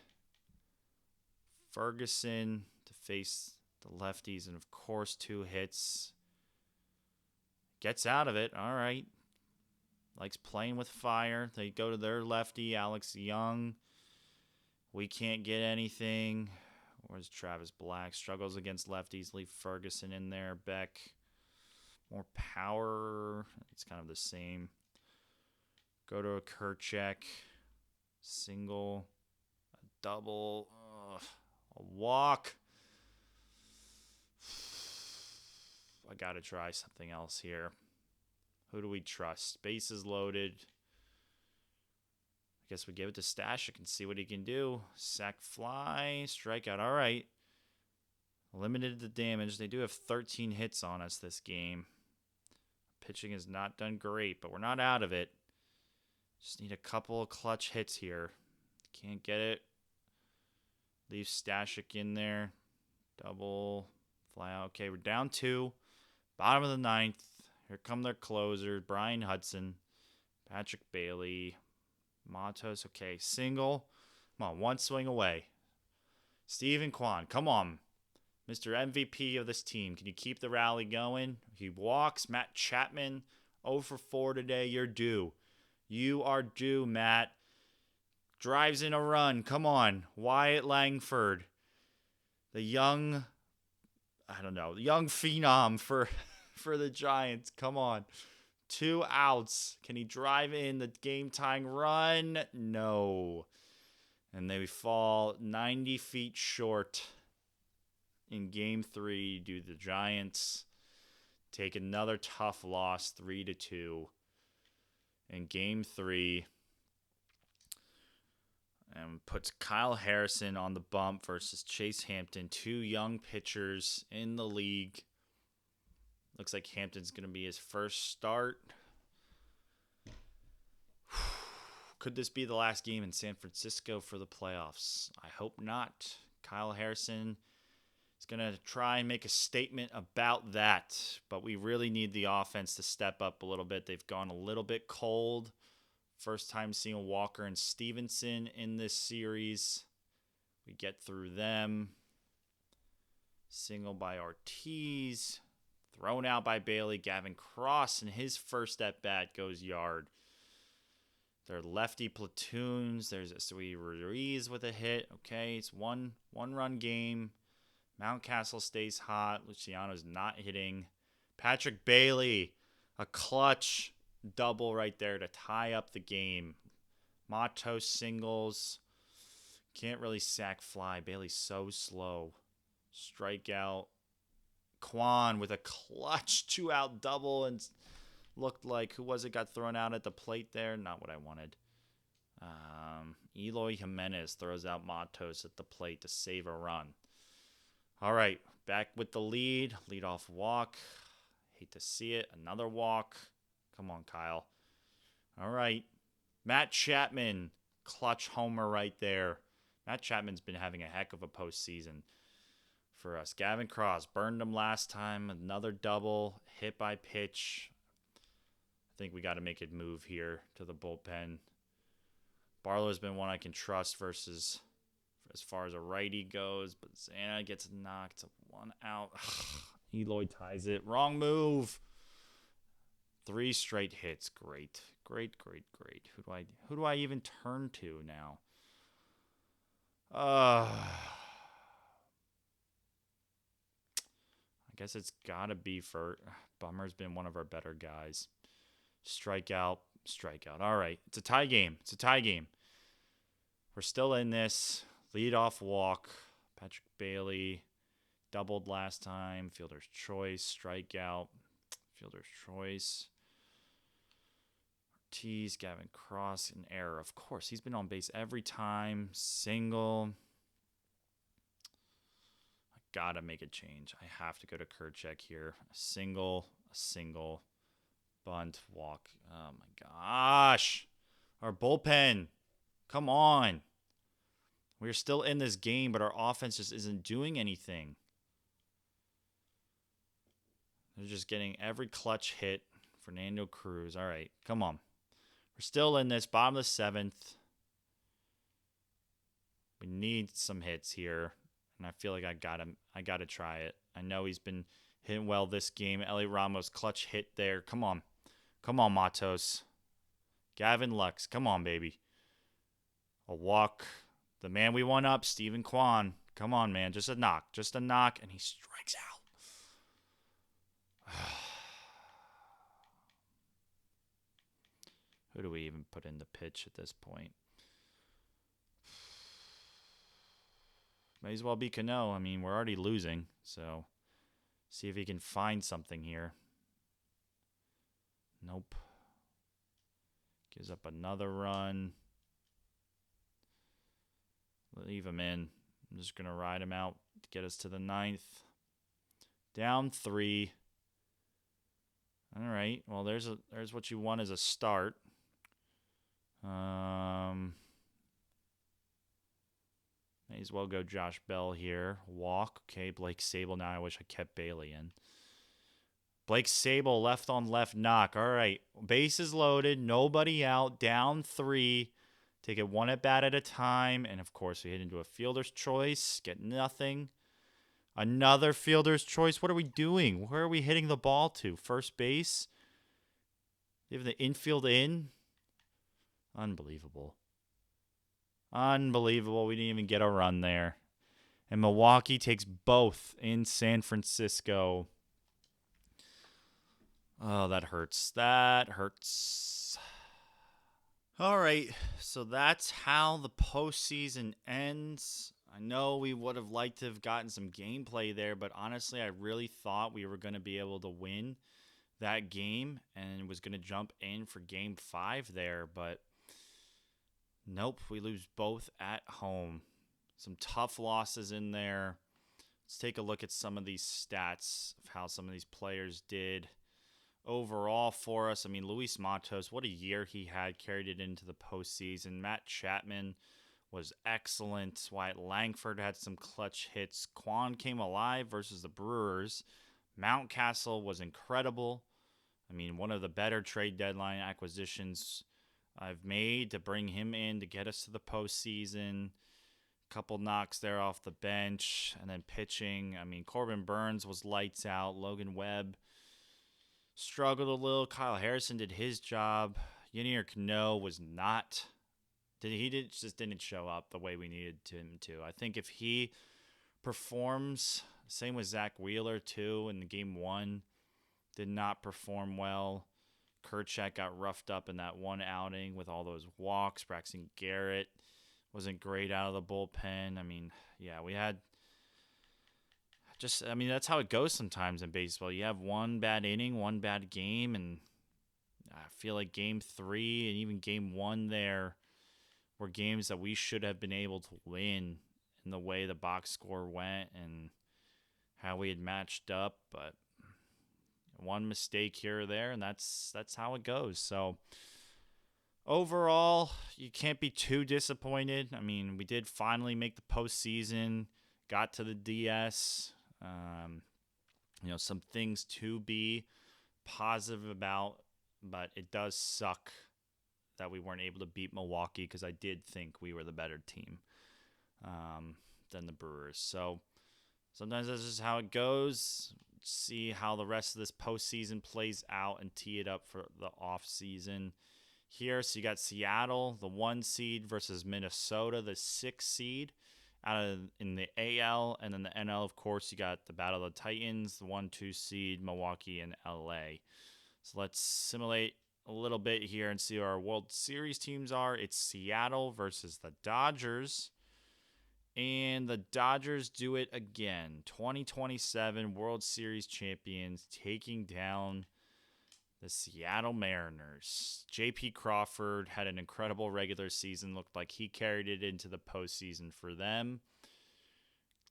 Ferguson to face the lefties. And, of course, 2 hits. Gets out of it. All right. Likes playing with fire. They go to their lefty, Alex Young. We can't get anything. Where's Travis Black? Struggles against lefties. Leave Ferguson in there. Beck. More power. It's kind of the same. Go to a Kerchak. Single. A double. A walk. I got to try something else here. Who do we trust? Bases loaded. I guess we give it to Stashik and see what he can do. Sack fly. Strikeout. All right. Limited the damage. They do have 13 hits on us this game. Pitching has not done great, but we're not out of it. Just need a couple of clutch hits here. Can't get it. Leave Stashik in there. Double. Fly out. Okay, we're down 2. Bottom of the 9th. Here come their closers. Brian Hudson. Patrick Bailey. Matos. Okay, single. Come on, 1 swing away. Steven Kwan. Come on. Mr. MVP of this team. Can you keep the rally going? He walks. Matt Chapman. 0 for 4 today. You're due. You are due, Matt. Drives in a run. Come on. Wyatt Langford. The young, the young phenom for the Giants. Come on. 2 outs. Can he drive in the game-tying run? No. And they fall 90 feet short in Game 3 due to the Giants take another tough loss, 3-2 in Game 3. And puts Kyle Harrison on the bump versus Chase Hampton, 2 young pitchers in the league. Looks like Hampton's going to be his first start. Could this be the last game in San Francisco for the playoffs? I hope not. Kyle Harrison is going to try and make a statement about that, but we really need the offense to step up a little bit. They've gone a little bit cold. First time seeing Walker and Stevenson in this series. We get through them. Single by Ortiz. Thrown out by Bailey. Gavin Cross in his first at-bat goes yard. They're lefty platoons. There's a Sweet Ruiz with a hit. Okay, it's one run game. Mountcastle stays hot. Luciano's not hitting. Patrick Bailey, a clutch double right there to tie up the game. Matos singles. Can't really sack fly. Bailey's so slow. Strikeout. Kwan with a clutch 2-out double and looked like, who was it, got thrown out at the plate there? Not what I wanted. Eloy Jimenez throws out Matos at the plate to save a run. All right, back with the lead. Leadoff walk. Hate to see it. Another walk. Come on, Kyle. All right. Matt Chapman, clutch homer right there. Matt Chapman's been having a heck of a postseason for us. Gavin Cross burned him last time. Another double, hit by pitch. I think we got to make a move here to the bullpen. Barlow's been one I can trust versus as far as a righty goes, but Zana gets knocked. 1 out. Eloy ties it. Wrong move. 3 straight hits. Great. Who do I even turn to now? I guess it's got to be for Bummer's been one of our better guys. Strikeout. All right. It's a tie game. We're still in this. Leadoff walk. Patrick Bailey doubled last time. Fielder's choice. Strikeout. Fielder's choice. Ortiz, Gavin Cross, an error. Of course, he's been on base every time. Single. I gotta make a change. I have to go to Kurchek here. A single. Bunt, walk. Oh my gosh. Our bullpen. Come on. We're still in this game, but our offense just isn't doing anything. They're just getting every clutch hit. Fernando Cruz. All right, come on. We're still in this, bottom of the 7th. We need some hits here, and I feel like I gotta try it. I know he's been hitting well this game. Elliot Ramos, clutch hit there. Come on, Matos. Gavin Lux, come on, baby. A walk. The man we won up, Stephen Kwan. Come on, man. Just a knock, and he strikes out. Who do we even put in the pitch at this point? May as well be Cano. I mean, we're already losing, so see if he can find something here. Nope. Gives up another run. Leave him in. I'm just going to ride him out to get us to the 9th. Down 3. All right. Well, there's what you want as a start. May as well go Josh Bell here. Walk. Okay, Blake Sable. Now I wish I kept Bailey in. Blake Sable, left on left knock. All right. Bases loaded. Nobody out. Down 3. Take it 1 at bat at a time. And, of course, we hit into a fielder's choice. Get nothing. Another fielder's choice. What are we doing? Where are we hitting the ball to? First base? Even the infield in? Unbelievable. We didn't even get a run there. And Milwaukee takes both in San Francisco. Oh, that hurts. All right, so that's how the postseason ends. I know we would have liked to have gotten some gameplay there, but honestly, I really thought we were going to be able to win that game and was going to jump in for Game 5 there, but nope, we lose both at home. Some tough losses in there. Let's take a look at some of these stats of how some of these players did overall for us. I mean, Luis Matos, what a year he had, carried it into the postseason. Matt Chapman was excellent. Wyatt Langford had some clutch hits. Kwan came alive versus the Brewers. Mountcastle was incredible. I mean, one of the better trade deadline acquisitions I've made to bring him in to get us to the postseason. Couple knocks there off the bench, and then pitching. I mean, Corbin Burns was lights out. Logan Webb struggled a little. Kyle Harrison did his job. Yennier Cano was not. Just didn't show up the way we needed him to. I think if he performs, same with Zach Wheeler too in the game one, did not perform well. Kerchak got roughed up in that one outing with all those walks. Braxton Garrett wasn't great out of the bullpen. I mean, yeah, we had that's how it goes sometimes in baseball. You have one bad inning, one bad game, and I feel like game 3 and even game 1 there were games that we should have been able to win in the way the box score went and how we had matched up, but one mistake here or there, and that's how it goes. So overall, you can't be too disappointed. I mean, we did finally make the postseason, got to the DS. Some things to be positive about, but it does suck that we weren't able to beat Milwaukee because I did think we were the better team than the Brewers. So sometimes that's just how it goes. See how the rest of this postseason plays out and tee it up for the offseason here. So you got Seattle, the 1 seed, versus Minnesota, the 6 seed. In the AL, and then the NL, of course, you got the Battle of the Titans, the 1-2 seed, Milwaukee and LA. So let's simulate a little bit here and see who our World Series teams are. It's Seattle versus the Dodgers. And the Dodgers do it again. 2027 World Series champions taking down the Seattle Mariners. J.P. Crawford had an incredible regular season. Looked like he carried it into the postseason for them.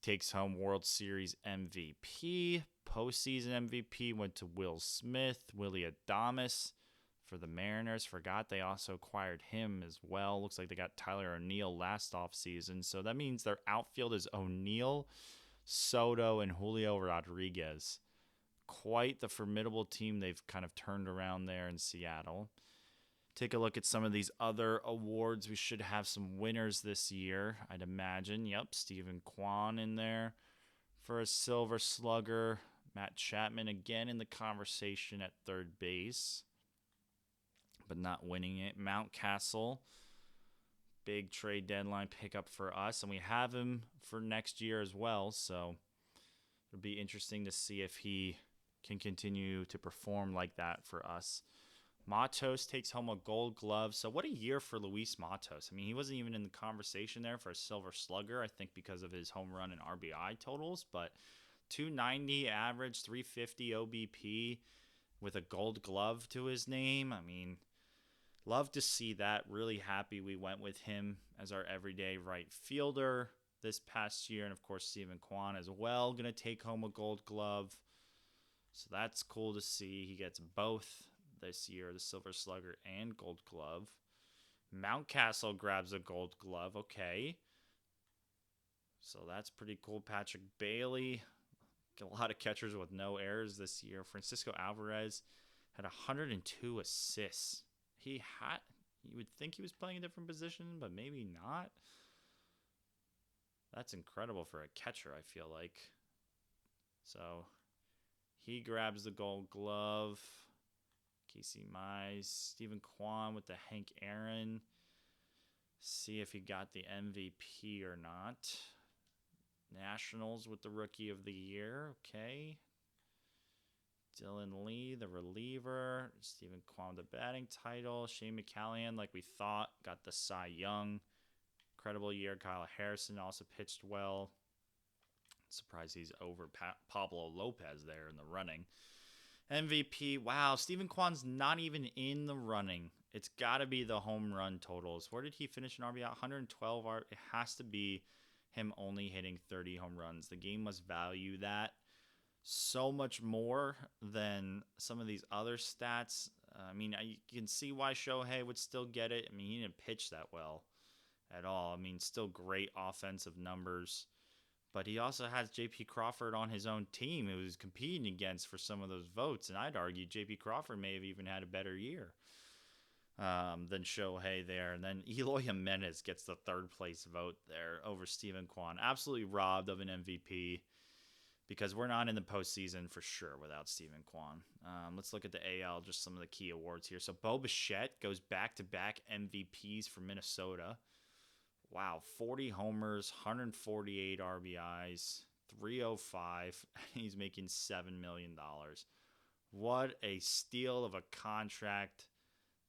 Takes home World Series MVP. Postseason MVP went to Will Smith. Willie Adames for the Mariners. Forgot they also acquired him as well. Looks like they got Tyler O'Neill last offseason. So that means their outfield is O'Neill, Soto, and Julio Rodriguez. Quite the formidable team they've kind of turned around there in Seattle. Take a look at some of these other awards. We should have some winners this year, I'd imagine. Yep, Stephen Kwan in there for a Silver Slugger. Matt Chapman again in the conversation at third base, but not winning it. Mountcastle, big trade deadline pickup for us, and we have him for next year as well, so it'll be interesting to see if he can continue to perform like that for us. Matos takes home a Gold Glove. So what a year for Luis Matos. I mean, he wasn't even in the conversation there for a Silver Slugger, I think because of his home run and RBI totals, but 290 average, 350 OBP with a Gold Glove to his name. I mean, love to see that. Really happy we went with him as our everyday right fielder this past year. And, of course, Stephen Kwan as well going to take home a Gold Glove. So that's cool to see. He gets both this year, the Silver Slugger and Gold Glove. Mountcastle grabs a Gold Glove. Okay. So that's pretty cool. Patrick Bailey. A lot of catchers with no errors this year. Francisco Alvarez had 102 assists. You would think he was playing a different position, but maybe not. That's incredible for a catcher, I feel like. So he grabs the Gold Glove. Casey Mize, Stephen Kwan with the Hank Aaron. See if he got the MVP or not. Nationals with the Rookie of the Year. Okay. Dylan Lee, the reliever. Stephen Kwan, the batting title. Shane McCallion, like we thought, got the Cy Young. Incredible year. Kyle Harrison also pitched well. Surprised he's over Pablo Lopez there in the running. MVP, wow, Stephen Kwan's not even in the running. It's got to be the home run totals. Where did he finish in RBI? 112. It has to be him only hitting 30 home runs. The game must value that so much more than some of these other stats. You can see why Shohei would still get it. I mean, he didn't pitch that well at all. I mean, still great offensive numbers. But he also has J.P. Crawford on his own team who was competing against for some of those votes. And I'd argue J.P. Crawford may have even had a better year than Shohei there. And then Eloy Jimenez gets the third place vote there over Stephen Kwan. Absolutely robbed of an MVP. because we're not in the postseason for sure without Stephen Kwan. Let's look at the AL, just some of the key awards here. So Bo Bichette goes back-to-back MVPs for Minnesota. Wow, 40 homers, 148 RBIs, 305. He's making $7 million. What a steal of a contract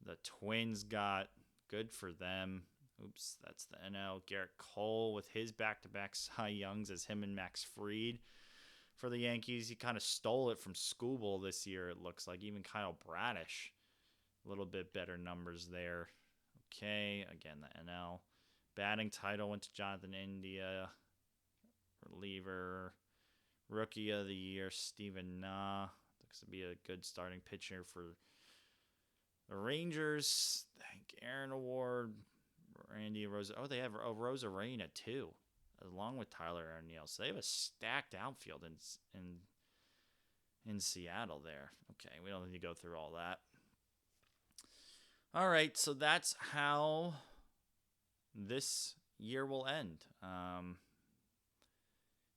the Twins got. Good for them. Oops, that's the NL. Garrett Cole with his back-to-back Cy Youngs as him and Max Fried for the Yankees. He kind of stole it from Skubal this year, it looks like. Even Kyle Bradish. A little bit better numbers there. Okay, again, the NL. Batting title went to Jonathan India. Reliever. Rookie of the Year, Steven Na. Looks to be a good starting pitcher for the Rangers. Hank Aaron Award. Randy Rosa. Oh, they have Rosarena too, along with Tyler O'Neill. So they have a stacked outfield in Seattle there. Okay, we don't need to go through all that. All right, so that's how this year will end.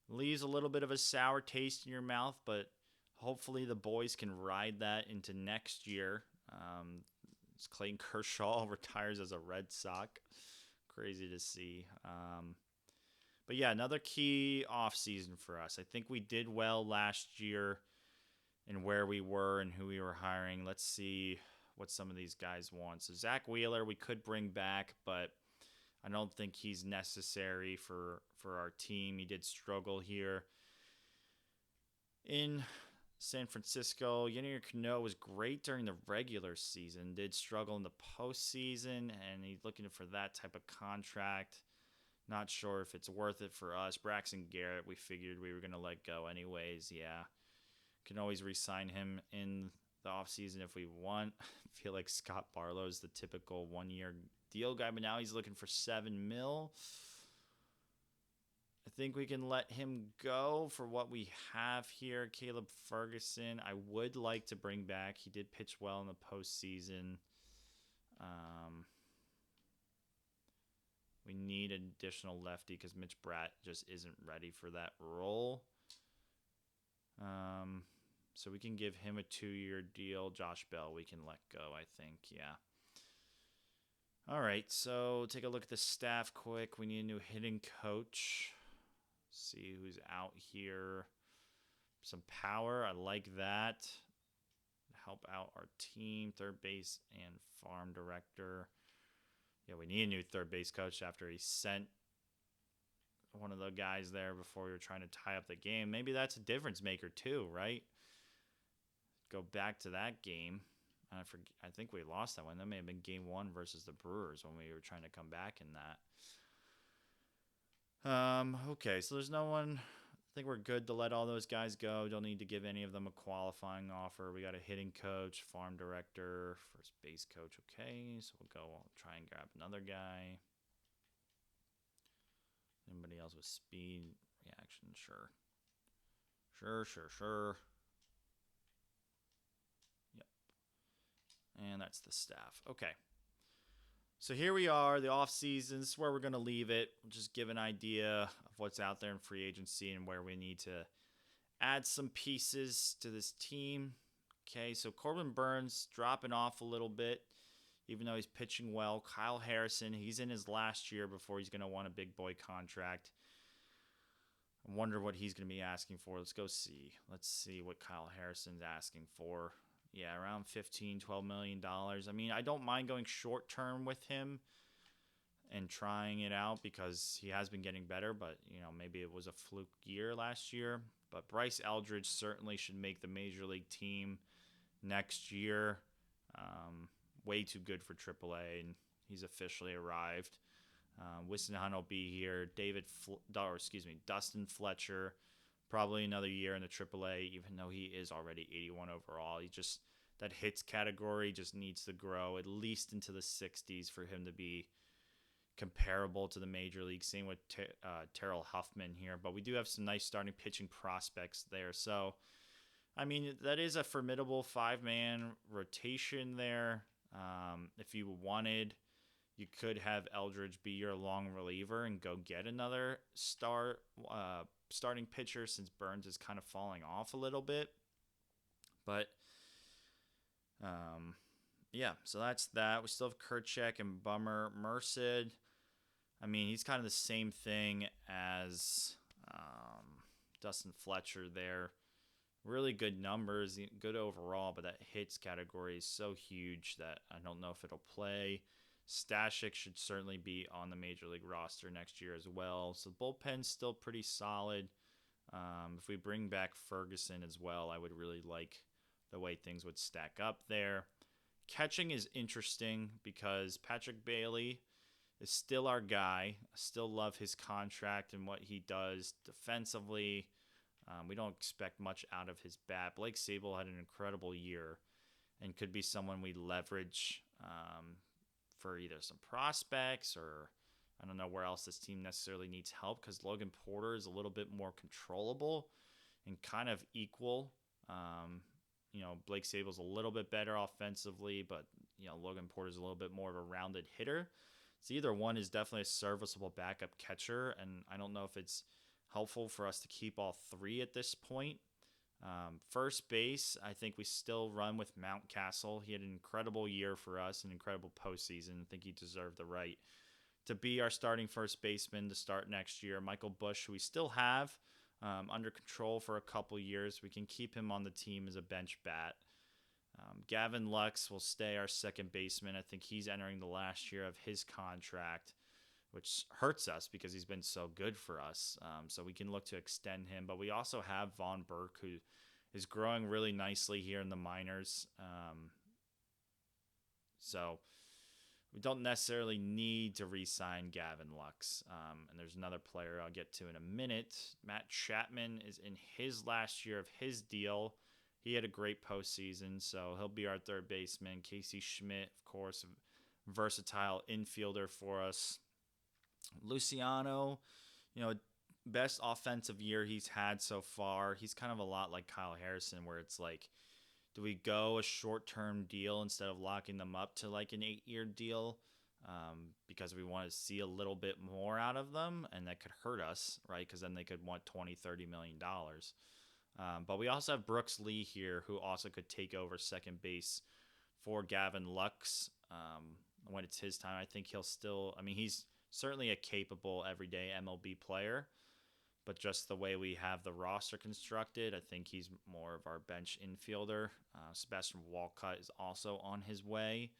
Leaves a little bit of a sour taste in your mouth, but hopefully the boys can ride that into next year. Clayton Kershaw retires as a Red Sox. Crazy to see. But yeah, another key offseason for us. I think we did well last year in where we were and who we were hiring. Let's see what some of these guys want. So Zach Wheeler we could bring back, but I don't think he's necessary for our team. He did struggle here in San Francisco. Yennier Cano was great during the regular season, did struggle in the postseason, and he's looking for that type of contract. Not sure if it's worth it for us. Braxton Garrett, we figured we were going to let go anyways. Yeah, can always re-sign him in the offseason if we want. I feel like Scott Barlow's the typical one-year deal guy, but now he's looking for $7 million. I think we can let him go for what we have here. Caleb Ferguson, I would like to bring back. He did pitch well in the postseason. We need an additional lefty because Mitch Bratt just isn't ready for that role. So we can give him a 2-year deal. Josh Bell, we can let go, I think. Yeah. All right, so take a look at the staff quick. We need a new hitting coach. See who's out here. Some power. I like that. Help out our team. Third base and farm director. Yeah, we need a new third base coach after he sent one of the guys there before we were trying to tie up the game. Maybe that's a difference maker too, right? Go back to that game. I think we lost that one. That may have been game 1 versus the Brewers when we were trying to come back in that. Okay, so there's no one. I think we're good to let all those guys go. Don't need to give any of them a qualifying offer. We got a hitting coach, farm director, first base coach. Okay, so I'll try and grab another guy. Anybody else with speed reaction? Sure. Yep. And that's the staff. Okay. So here we are, the off season. This is where we're going to leave it. We'll just give an idea of what's out there in free agency and where we need to add some pieces to this team. Okay, so Corbin Burns dropping off a little bit, even though he's pitching well. Kyle Harrison, he's in his last year before he's going to want a big boy contract. I wonder what he's going to be asking for. Let's go see. Let's see what Kyle Harrison's asking for. Yeah, around $12 million. I mean, I don't mind going short term with him and trying it out because he has been getting better, but, maybe it was a fluke year last year. But Bryce Eldridge certainly should make the Major League team next year. Way too good for AAA, and he's officially arrived. Wiston Hunt will be here. Dustin Fletcher. Probably another year in the AAA, even though he is already 81 overall. That hits category just needs to grow at least into the 60s for him to be comparable to the major league. Same with Terrell Huffman here. But we do have some nice starting pitching prospects there. So, I mean, that is a formidable 5-man rotation there. If you wanted, You could have Eldridge be your long reliever and go get another starting pitcher since Burns is kind of falling off a little bit. But yeah, so that's that. We still have Kerchak and Bummer. Merced, I mean, he's kind of the same thing as Dustin Fletcher there. Really good numbers, good overall, but that hits category is so huge that I don't know if it'll play. Stashik should certainly be on the Major League roster next year as well. So the bullpen's still pretty solid. If we bring back Ferguson as well, I would really like the way things would stack up there. Catching is interesting because Patrick Bailey is still our guy. I still love his contract and what he does defensively. We don't expect much out of his bat. Blake Sabol had an incredible year and could be someone we leverage for either some prospects or I don't know where else this team necessarily needs help because Logan Porter is a little bit more controllable and kind of equal. Blake Sabol's a little bit better offensively, but, Logan Porter's a little bit more of a rounded hitter. So either one is definitely a serviceable backup catcher, and I don't know if it's helpful for us to keep all three at this point. First base, I think we still run with Mountcastle. He had an incredible year for us, an incredible postseason. I think he deserved the right to be our starting first baseman to start next year. Michael Busch, who we still have under control for a couple years. We can keep him on the team as a bench bat. Gavin Lux will stay our second baseman. I think he's entering the last year of his contract, which hurts us because he's been so good for us. So we can look to extend him. But we also have Von Burke, who is growing really nicely here in the minors. So we don't necessarily need to re-sign Gavin Lux. And there's another player I'll get to in a minute. Matt Chapman is in his last year of his deal. He had a great postseason, so he'll be our third baseman. Casey Schmidt, of course, a versatile infielder for us. Luciano, best offensive year he's had so far. He's kind of a lot like Kyle Harrison, where it's like, do we go a short-term deal instead of locking them up to like an 8-year deal because we want to see a little bit more out of them, and that could hurt us, right? Because then they could want $20-30 million. But we also have Brooks Lee here, who also could take over second base for Gavin Lux when it's his time. I think he's certainly a capable everyday MLB player, but just the way we have the roster constructed, I think he's more of our bench infielder. Sebastian Walcott is also on his way.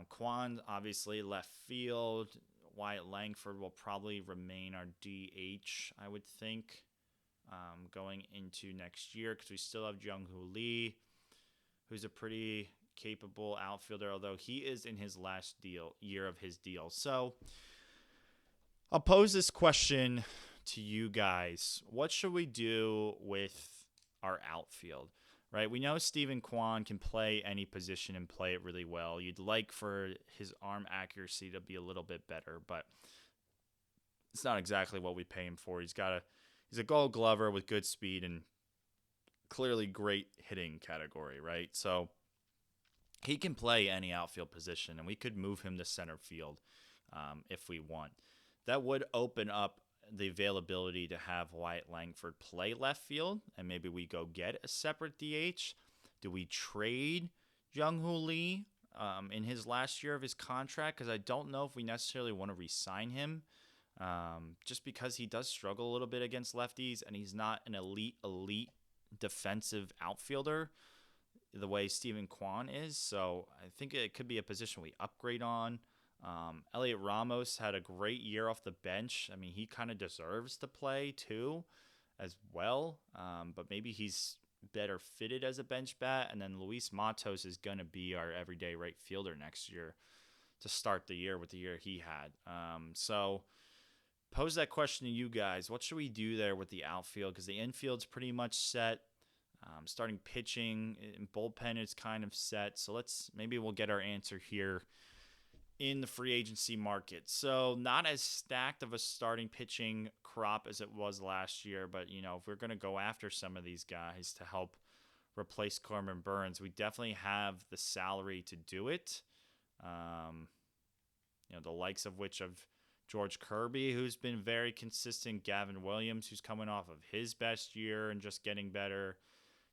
Quan, obviously, left field. Wyatt Langford will probably remain our DH, I would think, going into next year because we still have Jung-Hoo Lee, who's a pretty capable outfielder, although he is in his last year of his deal. So I'll pose this question to you guys. What should we do with our outfield? Right? We know Steven Kwan can play any position and play it really well. You'd like for his arm accuracy to be a little bit better, but it's not exactly what we pay him for. He's a Gold Glover with good speed and clearly great hitting category, right? So he can play any outfield position, and we could move him to center field if we want. That would open up the availability to have Wyatt Langford play left field, and maybe we go get a separate DH. Do we trade Jung-Hoo Lee in his last year of his contract? Because I don't know if we necessarily want to re-sign him, just because he does struggle a little bit against lefties, and he's not an elite defensive outfielder the way Steven Kwan is. So I think it could be a position we upgrade on. Elliot Ramos had a great year off the bench. I mean, he kind of deserves to play too as well, but maybe he's better fitted as a bench bat. And then Luis Matos is going to be our everyday right fielder next year to start the year with the year he had. So pose that question to you guys. What should we do there with the outfield? Because the infield's pretty much set. Starting pitching and bullpen is kind of set. So maybe we'll get our answer here in the free agency market. So not as stacked of a starting pitching crop as it was last year, but if we're going to go after some of these guys to help replace Corbin Burns, we definitely have the salary to do it. the likes of which of George Kirby, who's been very consistent, Gavin Williams, who's coming off of his best year and just getting better,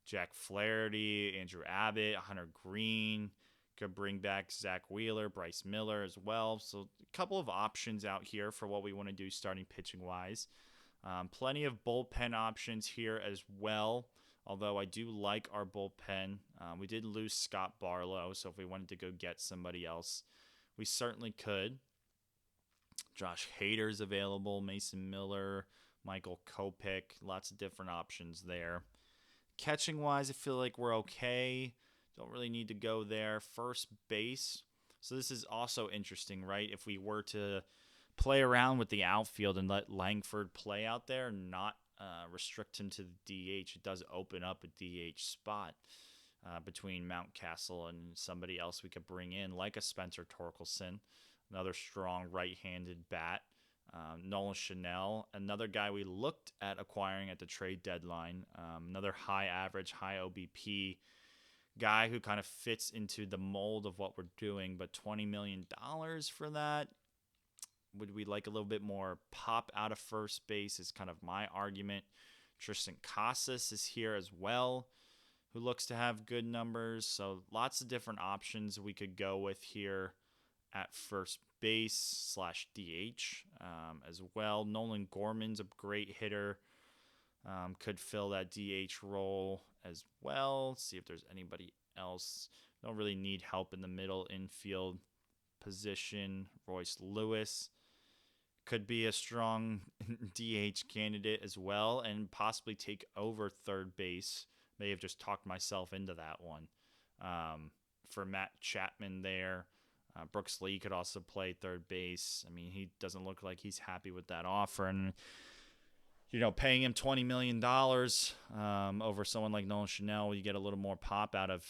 Jack Flaherty, Andrew Abbott, Hunter Green. Could bring back Zach Wheeler, Bryce Miller as well. So a couple of options out here for what we want to do starting pitching wise. Plenty of bullpen options here as well, although I do like our bullpen. We did lose Scott Barlow, so if we wanted to go get somebody else, we certainly could. Josh Hader's available, Mason Miller, Michael Kopech, lots of different options there. Catching wise, I feel like we're okay. Don't really need to go there. First base. So this is also interesting, right? If we were to play around with the outfield and let Langford play out there and not restrict him to the DH, it does open up a DH spot between Mountcastle and somebody else we could bring in, like a Spencer Torkelson, another strong right-handed bat. Nolan Chanel, another guy we looked at acquiring at the trade deadline, another high average, high OBP guy who kind of fits into the mold of what we're doing, but $20 million for that. Would we like a little bit more pop out of first base is kind of my argument. Tristan Casas is here as well, who looks to have good numbers. So lots of different options we could go with here at first base / DH as well. Nolan Gorman's a great hitter. Could fill that DH role as well. See if there's anybody else. Don't really need help in the middle infield position. Royce Lewis could be a strong DH candidate as well and possibly take over third base. May have just talked myself into that one. For Matt Chapman there. Brooks Lee could also play third base. I mean, he doesn't look like he's happy with that offer. And, paying him $20 million over someone like Nolan Chanel, you get a little more pop out of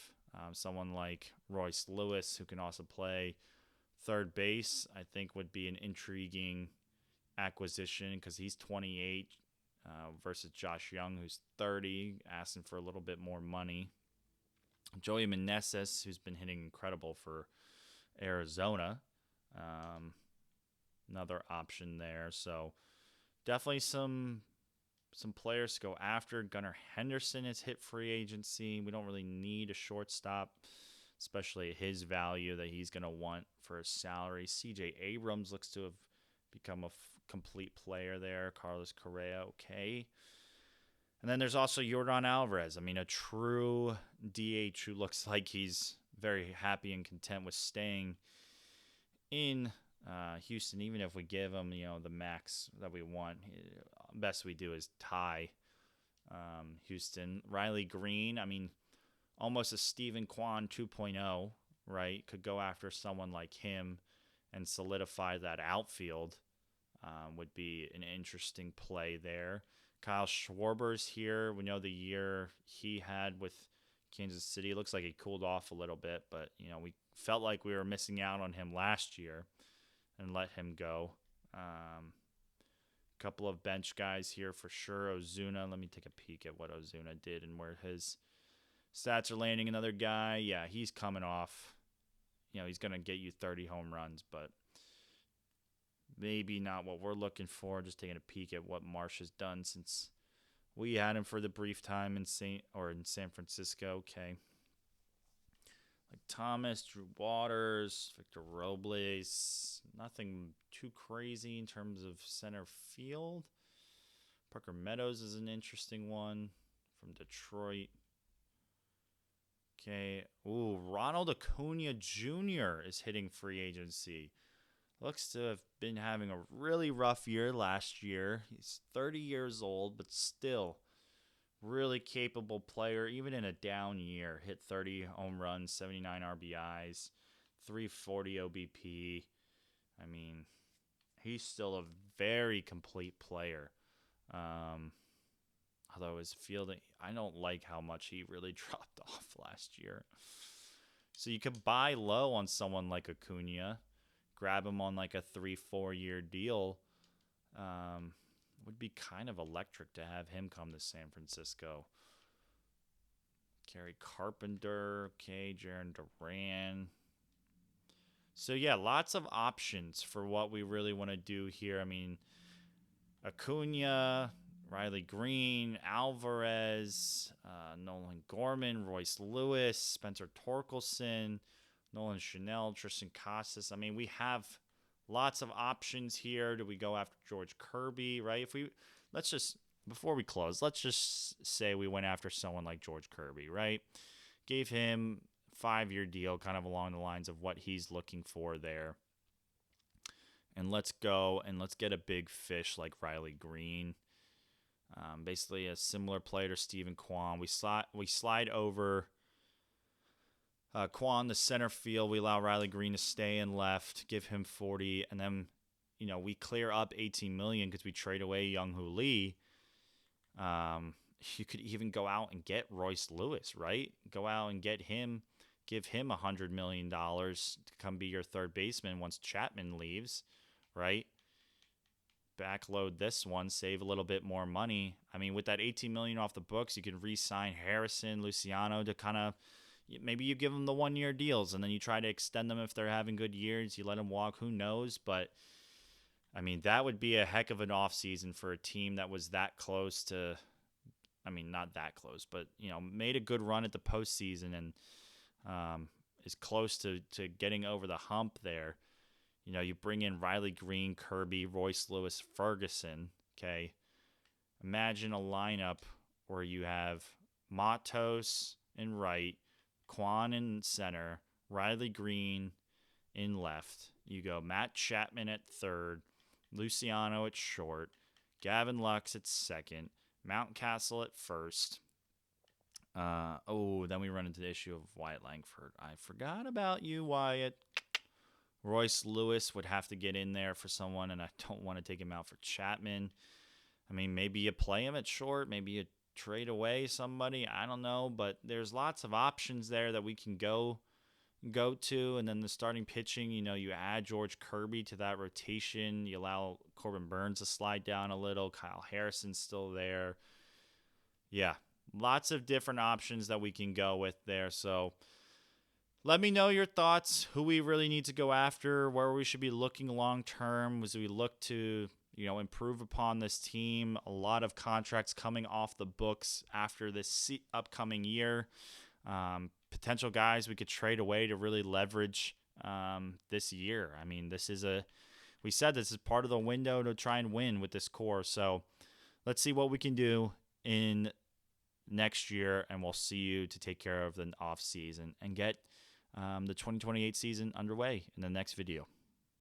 someone like Royce Lewis, who can also play third base, I think would be an intriguing acquisition because he's 28 versus Josh Young, who's 30, asking for a little bit more money. Joey Meneses, who's been hitting incredible for Arizona, another option there. So definitely some players to go after. Gunnar Henderson has hit free agency. We don't really need a shortstop, especially at his value that he's going to want for his salary. CJ Abrams looks to have become a complete player there. Carlos Correa, okay. And then there's also Yordan Alvarez. I mean, a true DH who looks like he's very happy and content with staying in Houston, even if we give him, the max that we want. Best we do is tie Houston. Riley Green, I mean, almost a Stephen Kwan 2.0, right? Could go after someone like him and solidify that outfield. Would be an interesting play there. Kyle Schwarber's here. We know the year he had with Kansas City. It looks like he cooled off a little bit, but, we felt like we were missing out on him last year and let him go. Couple of bench guys here for sure. Ozuna, let me take a peek at what Ozuna did and where his stats are landing. Another guy, yeah, he's coming off. He's going to get you 30 home runs, but maybe not what we're looking for. Just taking a peek at what Marsh has done since we had him for the brief time in San Francisco. Okay. Like Thomas, Drew Waters, Victor Robles. Nothing too crazy in terms of center field. Parker Meadows is an interesting one from Detroit. Okay. Ooh, Ronald Acuna Jr. is hitting free agency. Looks to have been having a really rough year last year. He's 30 years old, but still really capable player, even in a down year. Hit 30 home runs, 79 RBIs, 340 OBP. I mean, he's still a very complete player. Although his fielding, I don't like how much he really dropped off last year. So you could buy low on someone like Acuna, grab him on like a 3-4 year deal. Would be kind of electric to have him come to San Francisco. Gary Carpenter, okay, Jaron Duran. So yeah, lots of options for what we really want to do here. I mean, Acuna, Riley Green, Alvarez, Nolan Gorman, Royce Lewis, Spencer Torkelson, Nolan Chanel, Tristan Casas. I mean, we have lots of options here. Do we go after George Kirby, right? Let's just, before we close, let's just say we went after someone like George Kirby, right? Gave him 5-year deal, kind of along the lines of what he's looking for there. And let's go and let's get a big fish like Riley Green. Basically a similar player to Stephen Kwan. We slide over Kwan to center field. We allow Riley Green to stay in left, give him 40, and then we clear up $18 million because we trade away Young-Hoo Lee. You could even go out and get Royce Lewis, right? Go out and get him, give him $100 million to come be your third baseman once Chapman leaves, right? Backload this one, save a little bit more money. I mean, with that $18 million off the books, you can re-sign Harrison, Luciano to kind of, maybe you give them the 1-year deals and then you try to extend them if they're having good years. You let them walk, who knows? But I mean, that would be a heck of an offseason for a team that was that close to, I mean, not that close, but, made a good run at the postseason and is close to getting over the hump there. You bring in Riley Green, Kirby, Royce Lewis, Ferguson, okay? Imagine a lineup where you have Matos in right, Kwan in center, Riley Green in left. You go Matt Chapman at third, Luciano at short, Gavin Lux at second, Mountcastle at first. Then we run into the issue of Wyatt Langford. I forgot about you, Wyatt. Royce Lewis would have to get in there for someone, and I don't want to take him out for Chapman. I mean, maybe you play him at short. Maybe you trade away somebody. I don't know, but there's lots of options there that we can go to. And then the starting pitching, you add George Kirby to that rotation. You allow Corbin Burns to slide down a little. Kyle Harrison's still there. Yeah, lots of different options that we can go with there. So let me know your thoughts, who we really need to go after, where we should be looking long-term as we look to, improve upon this team. A lot of contracts coming off the books after this upcoming year. Potential guys we could trade away to really leverage this year. I mean, we said this is part of the window to try and win with this core. So let's see what we can do in next year, and we'll see you to take care of the off season and get the 2028 season underway in the next video.